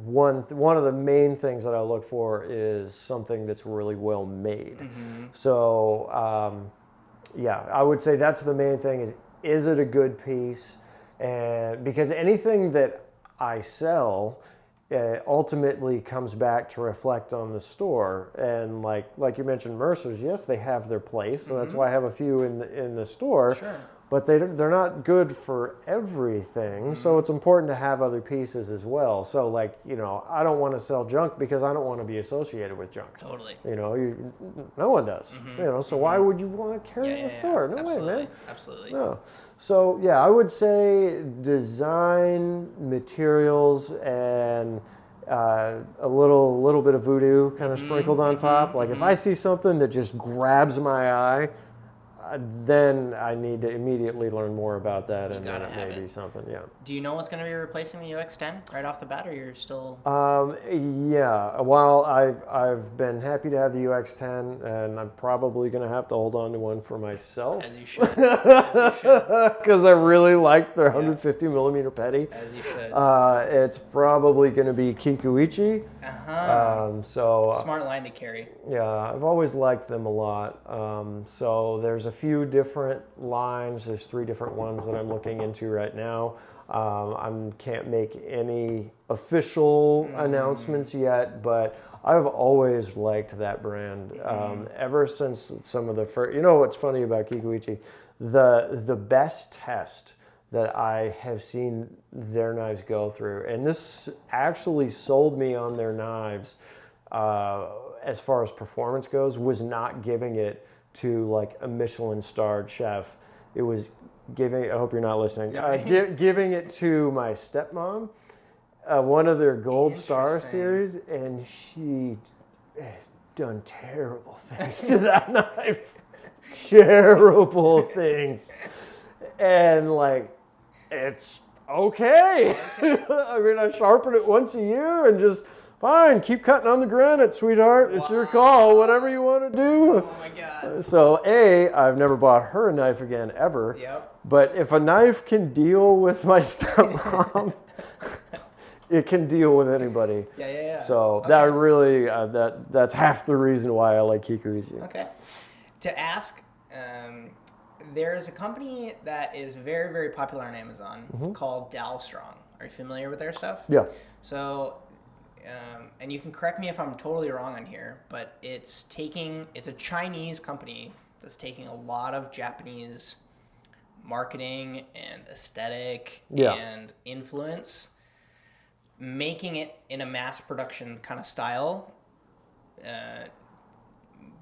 one of the main things that I look for is something that's really well made. So I would say that's the main thing is it a good piece? And because anything that I sell ultimately comes back to reflect on the store. And like you mentioned, Mercer's, yes, they have their place. So that's why I have a few in the store. Sure. But they're not good for everything, so it's important to have other pieces as well. So I don't want to sell junk because I don't want to be associated with junk. Totally. No one does. So why would you want to carry it in the store? No way, man. Absolutely. No. So I would say design, materials, and a little bit of voodoo kind of sprinkled on top. If I see something that just grabs my eye, then I need to immediately learn more about that, and then maybe something. Do you know what's going to be replacing the UX10 right off the bat, or you're still? Well, I've been happy to have the UX10, and I'm probably going to have to hold on to one for myself. As you should. Because I really like their 150 millimeter petty. As you should. It's probably going to be Kikuichi. Smart line to carry. Yeah, I've always liked them a lot. So there's a few different lines. There's 3 different ones that I'm looking into right now. I can't make any official announcements yet, but I've always liked that brand. Ever since some of the first, what's funny about Kikuichi, the best test that I have seen their knives go through, and this actually sold me on their knives as far as performance goes, was not giving it to a Michelin-Starred chef. It was giving, I hope you're not listening, giving it to my stepmom, one of their Gold Star series, and she has done terrible things to that knife. Terrible things. And it's okay. I sharpen it once a year and just fine, keep cutting on the granite, sweetheart. It's your call, whatever you want to do. Oh my God. So I've never bought her a knife again ever. Yep. But if a knife can deal with my stepmom, it can deal with anybody. Yeah. So that really, that's half the reason why I like Curating. Okay. To ask, there is a company that is very, very popular on Amazon called Dalstrong. Are you familiar with their stuff? Yeah. So, and you can correct me if I'm totally wrong on here, but it's a Chinese company that's taking a lot of Japanese marketing and aesthetic and influence, making it in a mass production kind of style,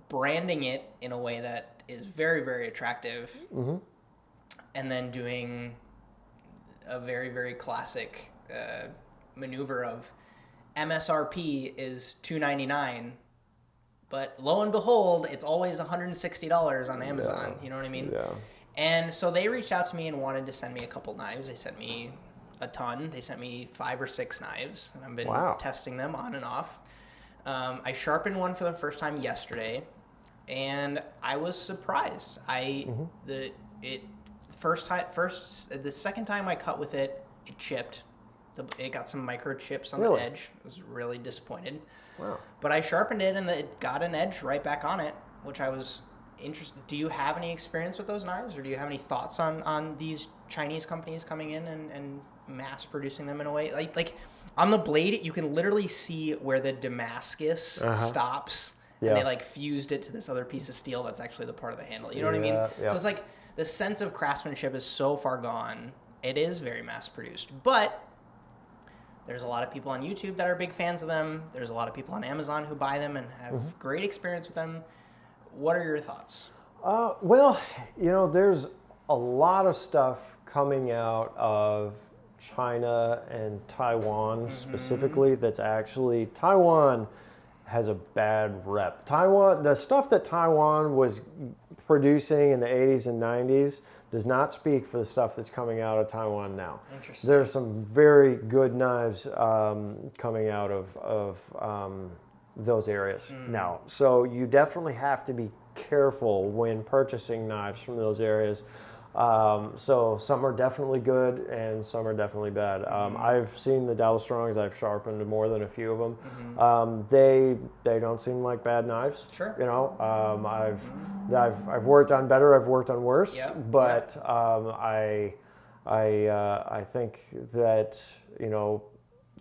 branding it in a way that is very, very attractive, and then doing a very, very classic maneuver of MSRP is $299, but lo and behold, it's always $160 on Amazon. You know what I mean? Yeah. And so they reached out to me and wanted to send me a couple knives. They sent me a ton. They sent me 5 or 6 knives, and I've been testing them on and off. I sharpened one for the first time yesterday, and I was surprised. The second time I cut with it, it chipped. It got some microchips on the edge. I was really disappointed. Wow. But I sharpened it, and it got an edge right back on it, which I was interested. Do you have any experience with those knives, or do you have any thoughts on these Chinese companies coming in and mass producing them in a way? Like on the blade, you can literally see where the Damascus stops, and they like fused it to this other piece of steel that's actually the part of the handle. You know what I mean? Yeah. So it's like the sense of craftsmanship is so far gone. It is very mass produced, but there's a lot of people on YouTube that are big fans of them. There's a lot of people on Amazon who buy them and have great experience with them. What are your thoughts? Well, there's a lot of stuff coming out of China and Taiwan specifically that's actually, Taiwan has a bad rep. The stuff that Taiwan was producing in the 80s and 90s does not speak for the stuff that's coming out of Taiwan now. Interesting. There's some very good knives coming out of those areas now. So you definitely have to be careful when purchasing knives from those areas. So some are definitely good and some are definitely bad. I've seen the Dalstrongs. I've sharpened more than a few of them. They don't seem like bad knives. Sure. I've worked on better. I've worked on worse. Yep. But I think that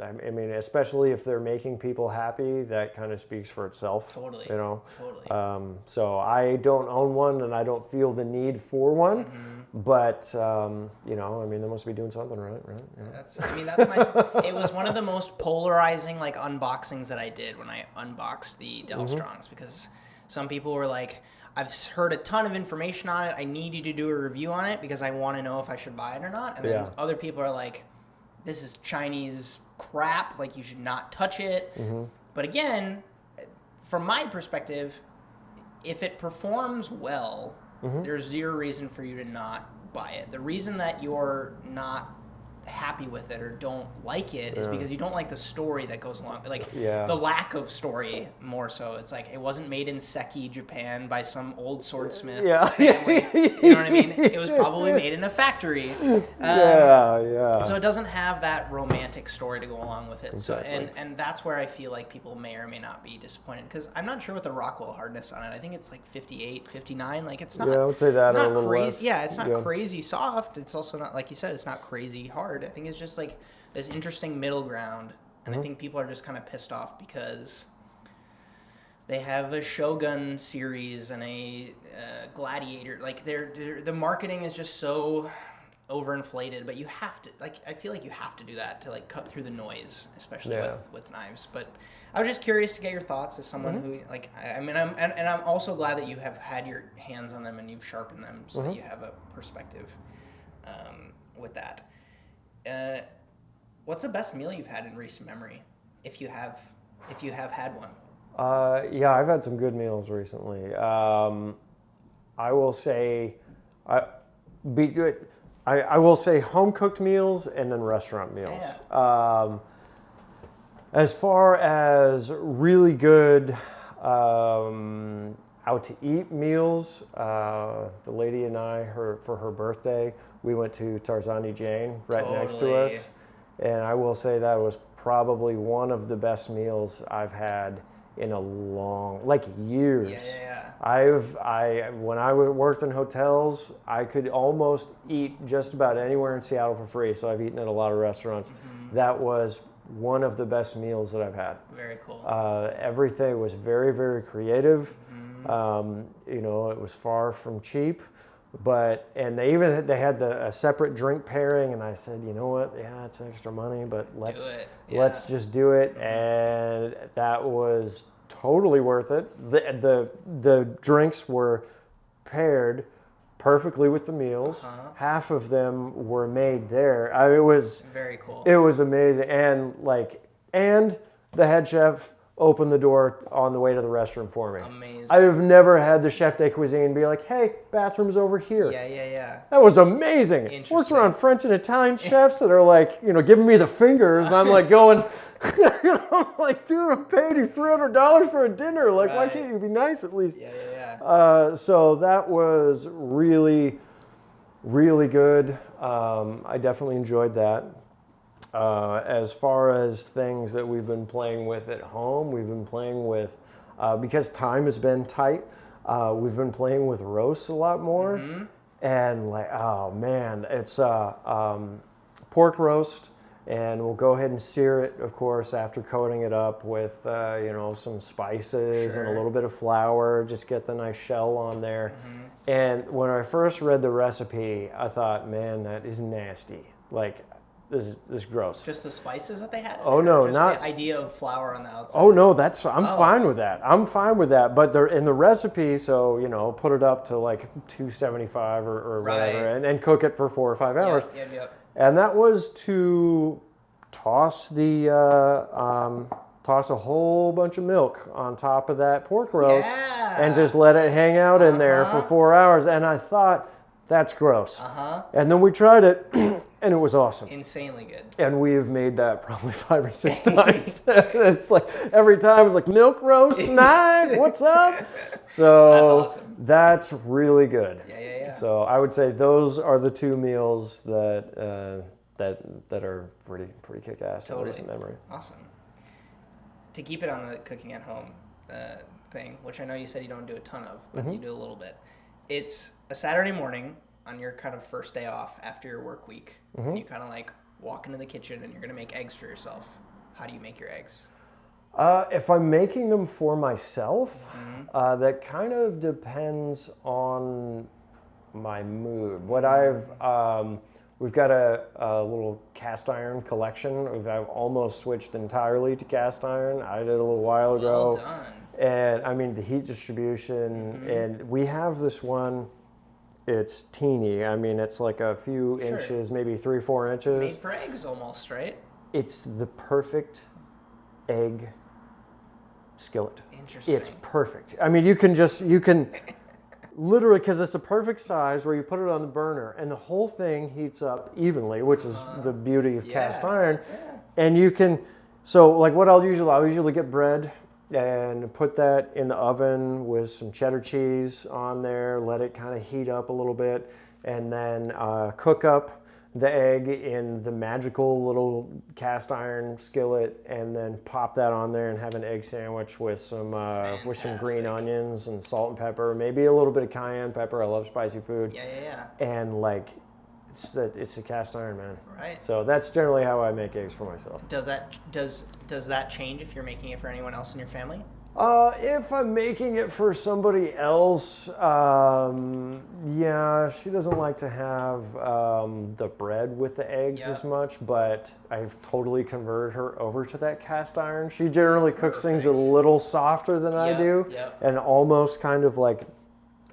I mean, especially if they're making people happy, that kind of speaks for itself. Totally. Totally. So I don't own one, and I don't feel the need for one. But I mean, they must be doing something right. Yeah. It was one of the most polarizing unboxings that I did when I unboxed the Dalstrongs, because some people were like, I've heard a ton of information on it. I need you to do a review on it because I want to know if I should buy it or not. And then other people are like, this is Chinese crap, you should not touch it. But again, from my perspective, if it performs well, there's zero reason for you to not buy it. The reason that you're not happy with it or don't like it is because you don't like the story that goes along, the lack of story more so. It's like it wasn't made in Seki, Japan by some old swordsmith family. You know what I mean? It was probably made in a factory. So it doesn't have that romantic story to go along with it. Exactly. So and that's where I feel like people may or may not be disappointed, because I'm not sure what the Rockwell hardness on it. I think it's 58, 59. It's not. I would say that. It's not a little crazy. less. Yeah, it's not crazy soft. It's also not, like you said, it's not crazy hard. I think it's just this interesting middle ground, and I think people are just kind of pissed off because they have a Shogun series and a Gladiator. The marketing is just so overinflated, but you have to I feel like you have to do that to cut through the noise, especially with knives. But I was just curious to get your thoughts as someone who I'm also glad that you have had your hands on them and you've sharpened them, so that you have a perspective with that. What's the best meal you've had in recent memory, if you have had one? I've had some good meals recently. I will say, I will say home cooked meals and then restaurant meals. As far as really good out to eat meals, the lady and I, for her birthday, we went to Tarzani Jane right next to us. And I will say that was probably one of the best meals I've had in a long, like years. When I worked in hotels, I could almost eat just about anywhere in Seattle for free. So I've eaten at a lot of restaurants. That was one of the best meals that I've had. Very cool. Everything was very, very creative. You know, it was far from cheap, and they had a separate drink pairing, and I said, you know what, yeah, it's extra money, but let's just do it, and that was totally worth it. The drinks were paired perfectly with the meals. Half of them were made there. It was very cool. It was amazing, and the head chef opened the door on the way to the restroom for me. Amazing. I've never had the chef de cuisine be like, hey, bathroom's over here. Yeah. That was amazing. Worked around French and Italian chefs that are like, you know, giving me the fingers. I'm like going, I'm like, dude, I'm paying you $300 for a dinner. Like, why can't you be nice at least? Yeah. So that was really, really good. I definitely enjoyed that. As far as things that we've been playing with at home, we've been playing with, because time has been tight, we've been playing with roasts a lot more. And like, oh man, it's pork roast, and we'll go ahead and sear it, of course, after coating it up with, you know, some spices and a little bit of flour, just get the nice shell on there. And when I first read the recipe, I thought, man, that is nasty. Like, this is gross. Just the spices that they had? Oh no, just not the idea of flour on the outside. Oh no, I'm fine with that. I'm fine with that. But they're in the recipe, so you know, put it up to like 275 or whatever, and cook it for 4 or 5 hours. Yep. And that was to toss toss a whole bunch of milk on top of that pork roast, and just let it hang out in there for 4 hours. And I thought, that's gross. And then we tried it. And it was awesome. Insanely good. And we've made that probably 5 or 6 times. It's like every time it's like milk roast night. What's up? So that's awesome. That's really good. Yeah. So I would say those are the 2 meals that are pretty kick-ass in recent memory. Awesome. To keep it on the cooking at home thing, which I know you said you don't do a ton of, but you do a little bit. It's a Saturday morning on your kind of first day off after your work week, and you kind of like walk into the kitchen and you're going to make eggs for yourself. How do you make your eggs? If I'm making them for myself, that kind of depends on my mood. We've got a little cast iron collection. I've almost switched entirely to cast iron. I did a little while ago. Well done. And I mean, the heat distribution, and we have this one. It's teeny. I mean, it's like a few inches, maybe 3-4 inches. Made for eggs almost, right? It's the perfect egg skillet. Interesting. It's perfect. I mean, you can literally, because it's the perfect size where you put it on the burner and the whole thing heats up evenly, which is the beauty of cast iron. And you can, so like what I'll usually get bread and put that in the oven with some cheddar cheese on there, let it kind of heat up a little bit, and then cook up the egg in the magical little cast iron skillet, and then pop that on there and have an egg sandwich with some green onions and salt and pepper, maybe a little bit of cayenne pepper. I love spicy food. Yeah. And like, it's a cast iron, man. Right. So that's generally how I make eggs for myself. Does that change if you're making it for anyone else in your family? If I'm making it for somebody else, yeah, she doesn't like to have the bread with the eggs as much, but I've totally converted her over to that cast iron. She generally cooks things a little softer than I do, and almost kind of like,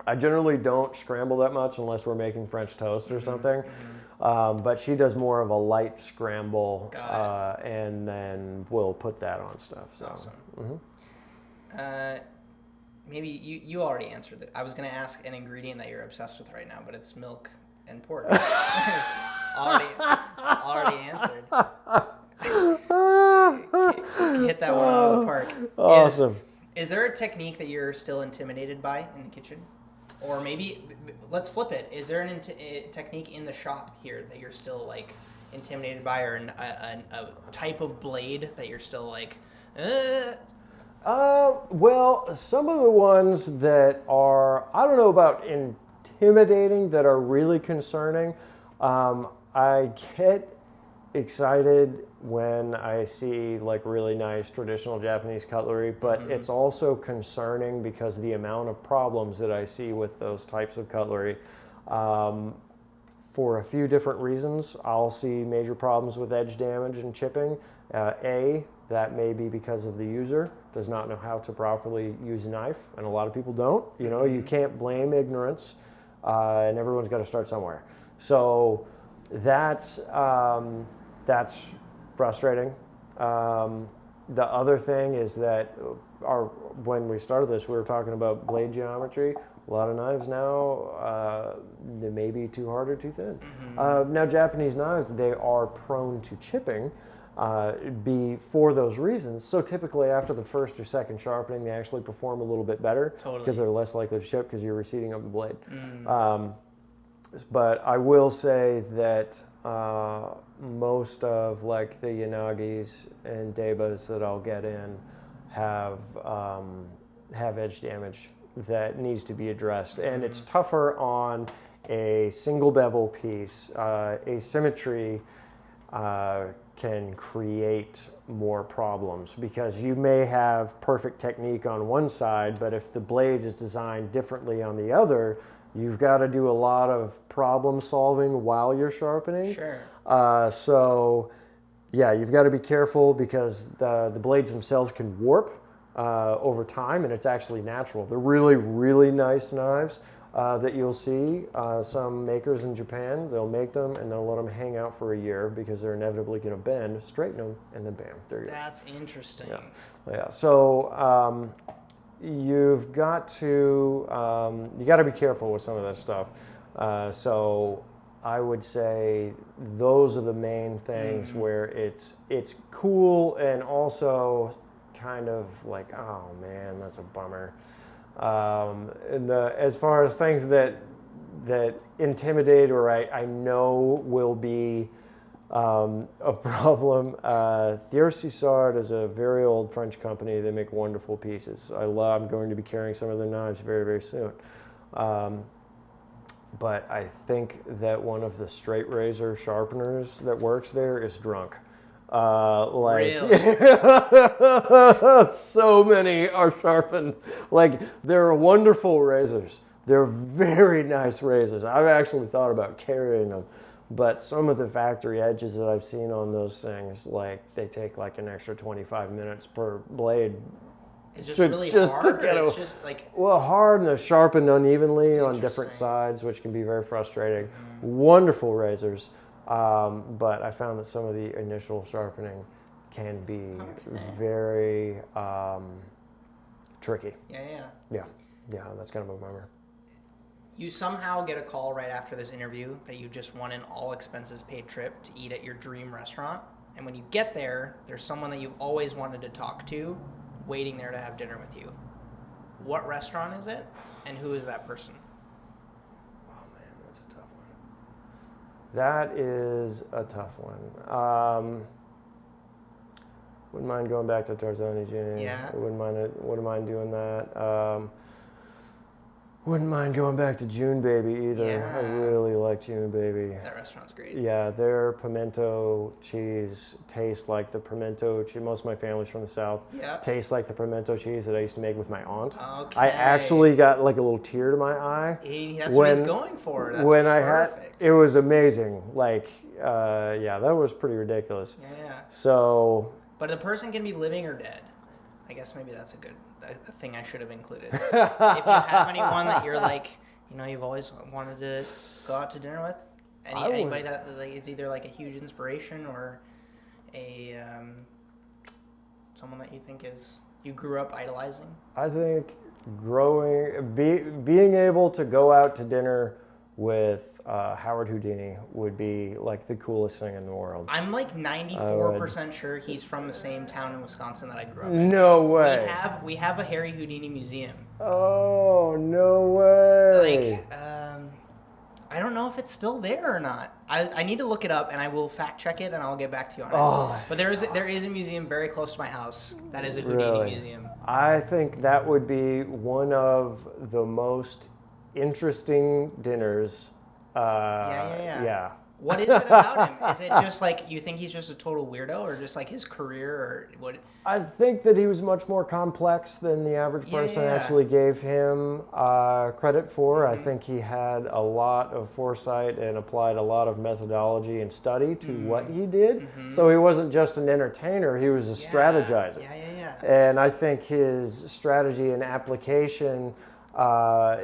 I generally don't scramble that much unless we're making French toast or something. But she does more of a light scramble, and then we'll put that on stuff. So. Awesome. Maybe you already answered it. I was going to ask an ingredient that you're obsessed with right now, but it's milk and pork. already answered. Mark. Awesome. Is there a technique that you're still intimidated by in the kitchen? Or maybe, let's flip it. Is there a technique in the shop here that you're still, like, intimidated by, or a type of blade that you're still like, Well, some of the ones that are, I don't know about intimidating, that are really concerning. I get excited when I see like really nice traditional Japanese cutlery, but it's also concerning because the amount of problems that I see with those types of cutlery. For a few different reasons, I'll see major problems with edge damage and chipping. That may be because of the user does not know how to properly use a knife, and a lot of people don't. You know, you can't blame ignorance, and everyone's got to start somewhere. So that's frustrating. The other thing is that when we started this, we were talking about blade geometry. A lot of knives now, they may be too hard or too thin. Now, Japanese knives, they are prone to chipping for those reasons. So typically after the first or second sharpening, they actually perform a little bit better because they're less likely to chip because you're receding up the blade. But I will say that most of like the Yanagis and Debas that I'll get in have edge damage that needs to be addressed, and it's tougher on a single bevel piece. Asymmetry can create more problems because you may have perfect technique on one side, but if the blade is designed differently on the other, you've got to do a lot of problem solving while you're sharpening. Sure. So yeah, you've got to be careful because the blades themselves can warp over time, and it's actually natural. They're really, really nice knives that you'll see. Some makers in Japan, they'll make them and they'll let them hang out for a year because they're inevitably going to bend, straighten them, and then bam, there you go. That's interesting. Yeah. So you've got to be careful with some of that stuff. So I would say those are the main things where it's cool and also kind of like, oh man, that's a bummer. And as far as things that intimidate or I know will be a problem, Michelin-Starred is a very old French company. They make wonderful pieces. I'm going to be carrying some of their knives very, very soon. But I think that one of the straight razor sharpeners that works there is drunk. Really? So many are sharpened. Like, they're wonderful razors. They're very nice razors. I've actually thought about carrying them, but some of the factory edges that I've seen on those things, like, they take like an extra 25 minutes per blade. It's just really hard. It's just like, well, hard, and they're sharpened unevenly on different sides, which can be very frustrating. Wonderful razors. But I found that some of the initial sharpening can be very tricky. Yeah, that's kind of a bummer. You somehow get a call right after this interview that you just won an all expenses paid trip to eat at your dream restaurant. And when you get there, there's someone that you've always wanted to talk to waiting there to have dinner with you. What restaurant is it, and who is that person? That is a tough one. Wouldn't mind going back to Tarzani Jane. Yeah. Wouldn't mind doing that. Wouldn't mind going back to June Baby either. Yeah. I really like June Baby. That restaurant's great. Yeah, their pimento cheese tastes like the pimento cheese. Most of my family's from the South. Yeah. Tastes like the pimento cheese that I used to make with my aunt. Okay. I actually got like a little tear to my eye. That's what he's going for. That's when perfect. it was amazing. Like, yeah, that was pretty ridiculous. Yeah. So. But the person can be living or dead. I guess maybe that's a thing I should have included. If you have anyone that you're like, you've always wanted to go out to dinner with, anybody that is either like a huge inspiration or a someone that you think you grew up idolizing. I think being able to go out to dinner with Howard Houdini would be like the coolest thing in the world. I'm like 94% sure he's from the same town in Wisconsin that I grew up in. No way. We have a Harry Houdini museum. Oh, no way. Like, I don't know if it's still there or not. I need to look it up, and I will fact check it, and I'll get back to you on it. But there is a museum very close to my house that is a Houdini museum. I think that would be one of the most interesting dinners. Yeah. What is it about him? Is it just like you think he's just a total weirdo, or just like his career, or what? I think that he was much more complex than the average person actually gave him credit for. I think he had a lot of foresight and applied a lot of methodology and study to what he did. So he wasn't just an entertainer, he was a strategizer. And I think his strategy and application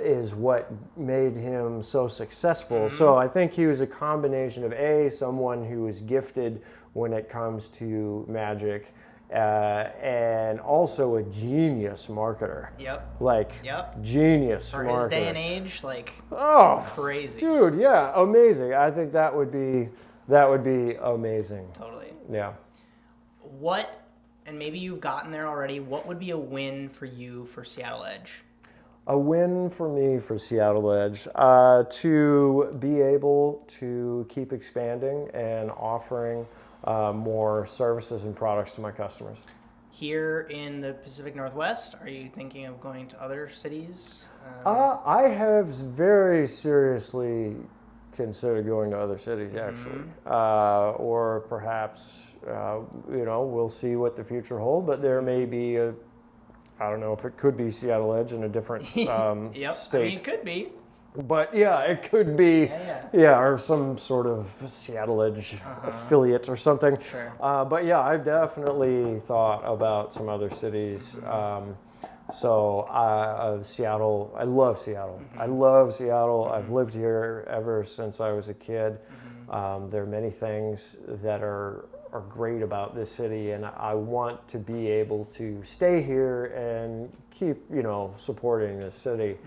is what made him so successful. So I think he was a combination of someone who was gifted when it comes to magic, and also a genius marketer. Genius for marketer. his day and age, like crazy. Dude, yeah, amazing. I think that would be amazing. Totally. Yeah. What, and maybe you've gotten there already, what would be a win for you for Seattle Edge? A win for me for Seattle Edge, to be able to keep expanding and offering more services and products to my customers. Here in the Pacific Northwest, are you thinking of going to other cities? I have very seriously considered going to other cities, actually. Or perhaps, we'll see what the future holds, but there may be I don't know if it could be Seattle Edge in a different state. I mean, it could be. But yeah, it could be, or some sort of Seattle Edge affiliate or something. Sure. But yeah, I've definitely thought about some other cities. Seattle, I love Seattle. I love Seattle. I've lived here ever since I was a kid. There are many things that are great about this city, and I want to be able to stay here and keep, supporting this city.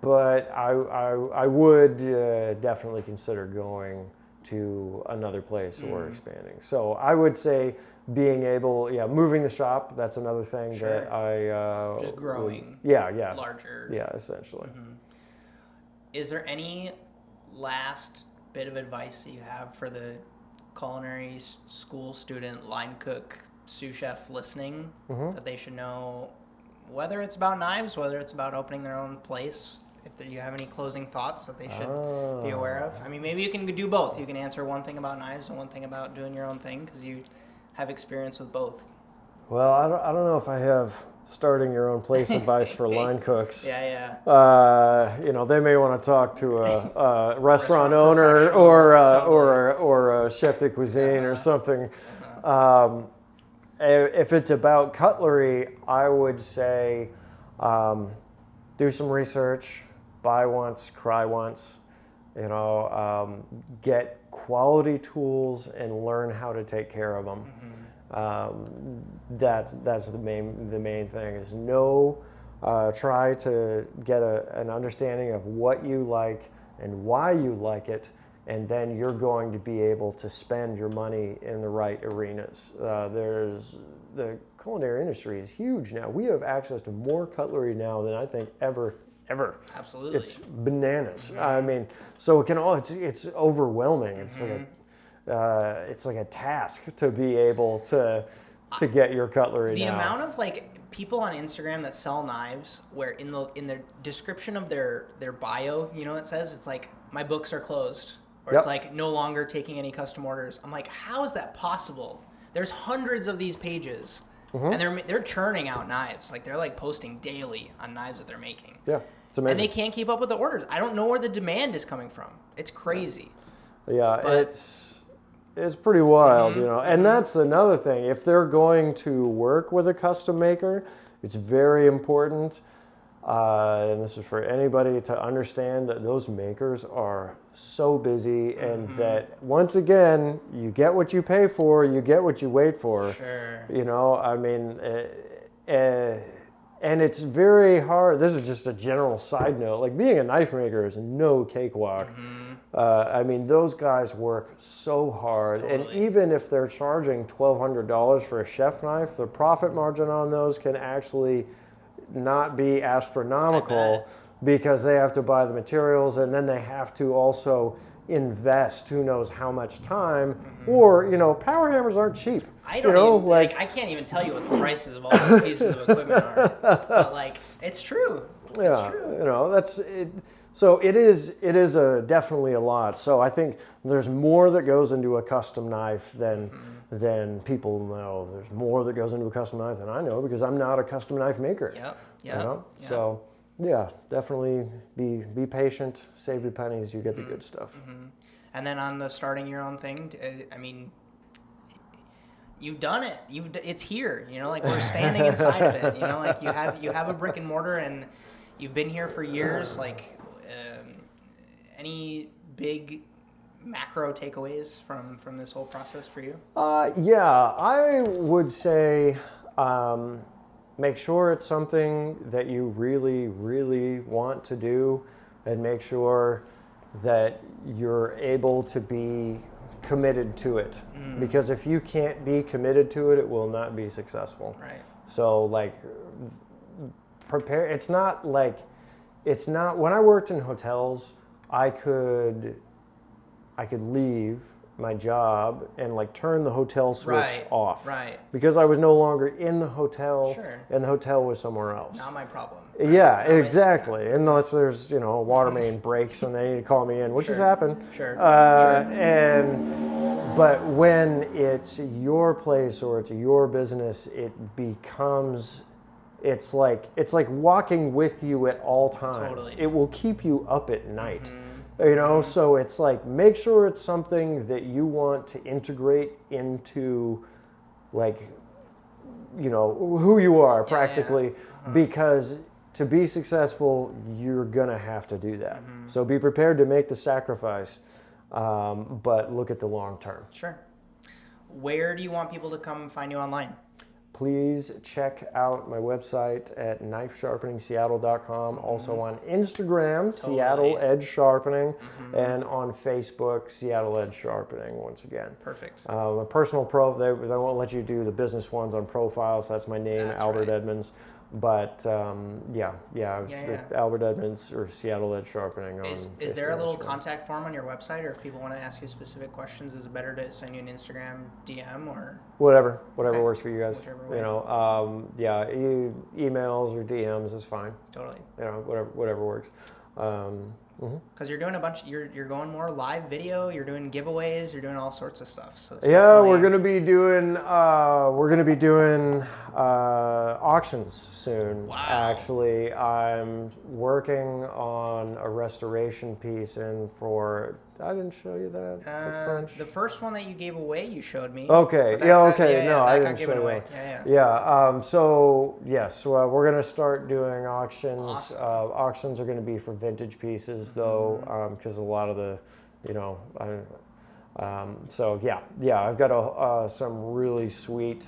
But I would definitely consider going to another place or expanding. So I would say being able, moving the shop, that's another thing that I... just growing. Larger. Yeah, essentially. Is there any last bit of advice that you have for the culinary school student, line cook, sous chef listening that they should know, whether it's about knives, whether it's about opening their own place? If you have any closing thoughts that they should be aware of? I mean, maybe you can do both. You can answer one thing about knives and one thing about doing your own thing, because you have experience with both. Well, I don't know if I have starting your own place advice for line cooks. They may want to talk to a restaurant owner or a chef de cuisine or something. If it's about cutlery, I would say do some research, buy once, cry once. Get quality tools and learn how to take care of them. That's the main thing. Is try to get an understanding of what you like and why you like it, and then you're going to be able to spend your money in the right arenas. The culinary industry is huge now. We have access to more cutlery now than I think ever. Absolutely. It's bananas. I mean, so it's overwhelming. It's like a task to be able to get your cutlery. The amount of people on Instagram that sell knives, where in the description of their bio, it says it's like, my books are closed, or it's like, no longer taking any custom orders. I'm like, how is that possible? There's hundreds of these pages, and they're churning out knives. Like, they're posting daily on knives that they're making. Yeah, it's amazing. And they can't keep up with the orders. I don't know where the demand is coming from. It's crazy. It's pretty wild, And that's another thing. If they're going to work with a custom maker, it's very important, and this is for anybody, to understand that those makers are so busy, and that, once again, you get what you pay for, you get what you wait for. Sure. I mean, And it's very hard. This is just a general side note. Like being a knife maker is no cakewalk. I mean, those guys work so hard. Totally. And even if they're charging $1,200 for a chef knife, the profit margin on those can actually not be astronomical because they have to buy the materials and then they have to also invest who knows how much time. Or, power hammers aren't cheap. I don't even, I can't even tell you what the prices of all these pieces of equipment are. But it's true. It's true. That's it. So it is definitely a lot. So I think there's more that goes into a custom knife than people know. There's more that goes into a custom knife than I know because I'm not a custom knife maker. Yep. So yeah, definitely be patient, save your pennies, you get the good stuff. And then on the starting your own thing, I mean, you've done it. It's here. We're standing inside of it. You have a brick and mortar, and you've been here for years. Any big macro takeaways from this whole process for you? Yeah, I would say make sure it's something that you really, really want to do, and make sure that you're able to be committed to it. Because if you can't be committed to it, it will not be successful. Right. So prepare. It's not when I worked in hotels, I could leave my job and turn the hotel switch off. Right. Because I was no longer in the hotel. Sure. And the hotel was somewhere else. Not my problem. Yeah, exactly. Unless there's, a water main breaks and they need to call me in, which has happened. Sure. But when it's your place or it's your business, it becomes, it's like walking with you at all times. Totally. It will keep you up at night. So it's make sure it's something that you want to integrate into who you are practically, because to be successful, you're gonna have to do that. So be prepared to make the sacrifice, but look at the long term. Sure. Where do you want people to come find you online? Please check out my website at knifesharpeningseattle.com. Also on Instagram, Seattle Edge Sharpening, and on Facebook, Seattle Edge Sharpening, once again. Perfect. A personal they won't let you do the business ones on profiles. That's my name, Albert Edmonds. But Albert Edmonds or Seattle Edge Sharpening. Is there a little contact form on your website, or if people want to ask you specific questions, is it better to send you an Instagram DM or whatever works for you guys? Whichever way. Emails or DMs is fine. Totally. Whatever works. Because you're doing a bunch. You're going more live video. You're doing giveaways. You're doing all sorts of stuff. So we're gonna be doing auctions soon. Wow. Actually, I'm working on a restoration piece, and I didn't show you that. The French. The first one that you gave away, you showed me. Okay. I didn't show away. you. So yes, we're gonna start doing auctions. Awesome. Auctions are gonna be for vintage pieces, though, because a lot of the, I've got some really sweet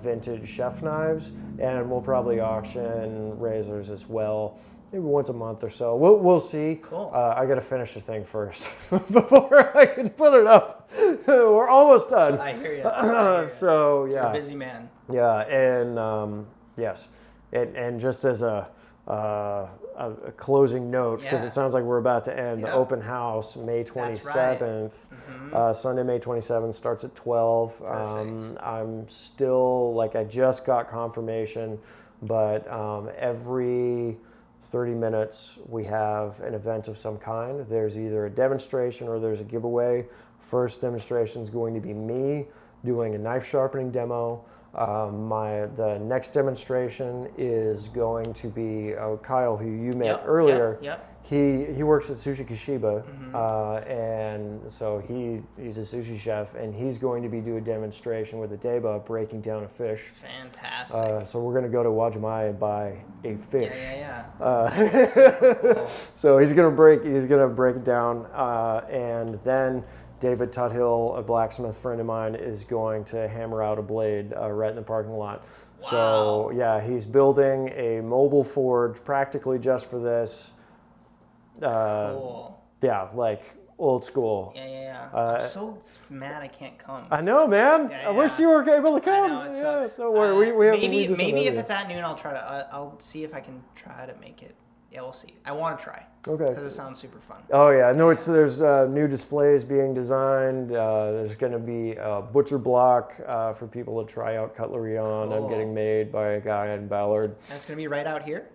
vintage chef knives, and we'll probably auction razors as well. Maybe once a month or so. We'll see. Cool. I got to finish the thing first before I can put it up. We're almost done. I hear you. So yeah. You're a busy man. Yeah, and yes, and just as a closing note, because it sounds like we're about to end, the open house, May 27th. Sunday, May 27th, starts at 12. I'm still, I just got confirmation, but every 30 minutes we have an event of some kind. There's either a demonstration or there's a giveaway. First demonstration is going to be me doing a knife sharpening demo. The next demonstration is going to be Kyle, who you met earlier. He works at Sushi Kashiba, and so he's a sushi chef, and he's going to be doing a demonstration with a deba breaking down a fish. Fantastic. So we're going to go to Wajimai and buy a fish. So cool. So he's gonna break it down, and then David Tuthill, a blacksmith friend of mine, is going to hammer out a blade right in the parking lot. Wow. So yeah, he's building a mobile forge practically just for this. Cool. Yeah, like old school. Yeah. I'm so mad I can't come. I know, man. Yeah. I wish you were able to come. I know, it sucks. Don't worry. We have maybe if it's at noon, I'll try to. I'll see if I can try to make it. Yeah, we'll see. I want to try. Okay. Because it sounds super fun. Oh yeah, no. There's new displays being designed. There's going to be a butcher block for people to try out cutlery on. Cool. I'm getting made by a guy in Ballard. And it's going to be right out here.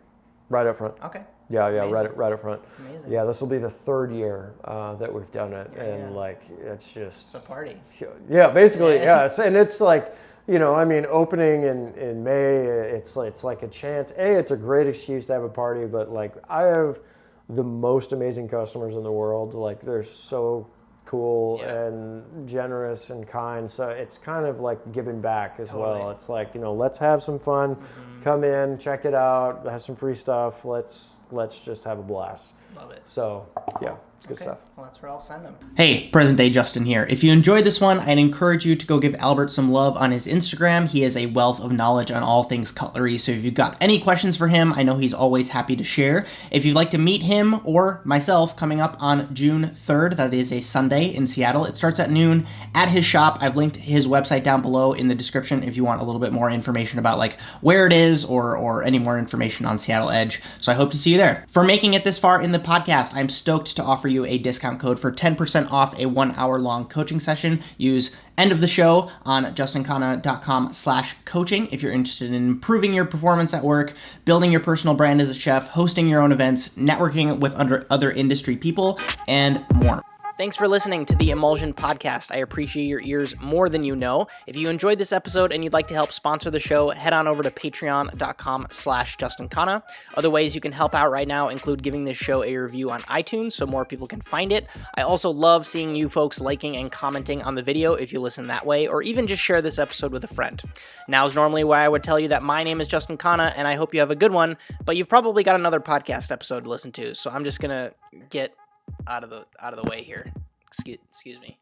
Right up front. Okay. Yeah, Amazing. right up front. Amazing. Yeah, this will be the third year that we've done it, Yeah. like it's just It's a party. Yeah, basically, yeah. And it's like, opening in May, it's like a chance. It's a great excuse to have a party, but like I have the most amazing customers in the world. Like they're so cool and generous and kind. So it's kind of like giving back as well. It's like, let's have some fun. Mm-hmm. Come in, check it out, have some free stuff. Let's just have a blast. Love it. So yeah, it's good stuff. Well, that's where I'll send them. Hey, present day Justin here. If you enjoyed this one, I'd encourage you to go give Albert some love on his Instagram. He is a wealth of knowledge on all things cutlery, so if you've got any questions for him, I know he's always happy to share. If you'd like to meet him or myself coming up on June 3rd, that is a Sunday in Seattle, it starts at noon at his shop. I've linked his website down below in the description if you want a little bit more information about like where it is or any more information on Seattle Edge. So I hope to see you there. For making it this far in the podcast, I'm stoked to offer you a discount code for 10% off a 1 hour long coaching session. Use end of the show on justinkhanna.com/coaching if you're interested in improving your performance at work, building your personal brand as a chef, hosting your own events, networking with other industry people, and more. Thanks for listening to the Emulsion podcast. I appreciate your ears more than you know. If you enjoyed this episode and you'd like to help sponsor the show, head on over to patreon.com/JustinKhanna. Other ways you can help out right now include giving this show a review on iTunes so more people can find it. I also love seeing you folks liking and commenting on the video if you listen that way, or even just share this episode with a friend. Now's normally where I would tell you that my name is Justin Khanna and I hope you have a good one, but you've probably got another podcast episode to listen to, so I'm just gonna get out of the way here. Excuse me.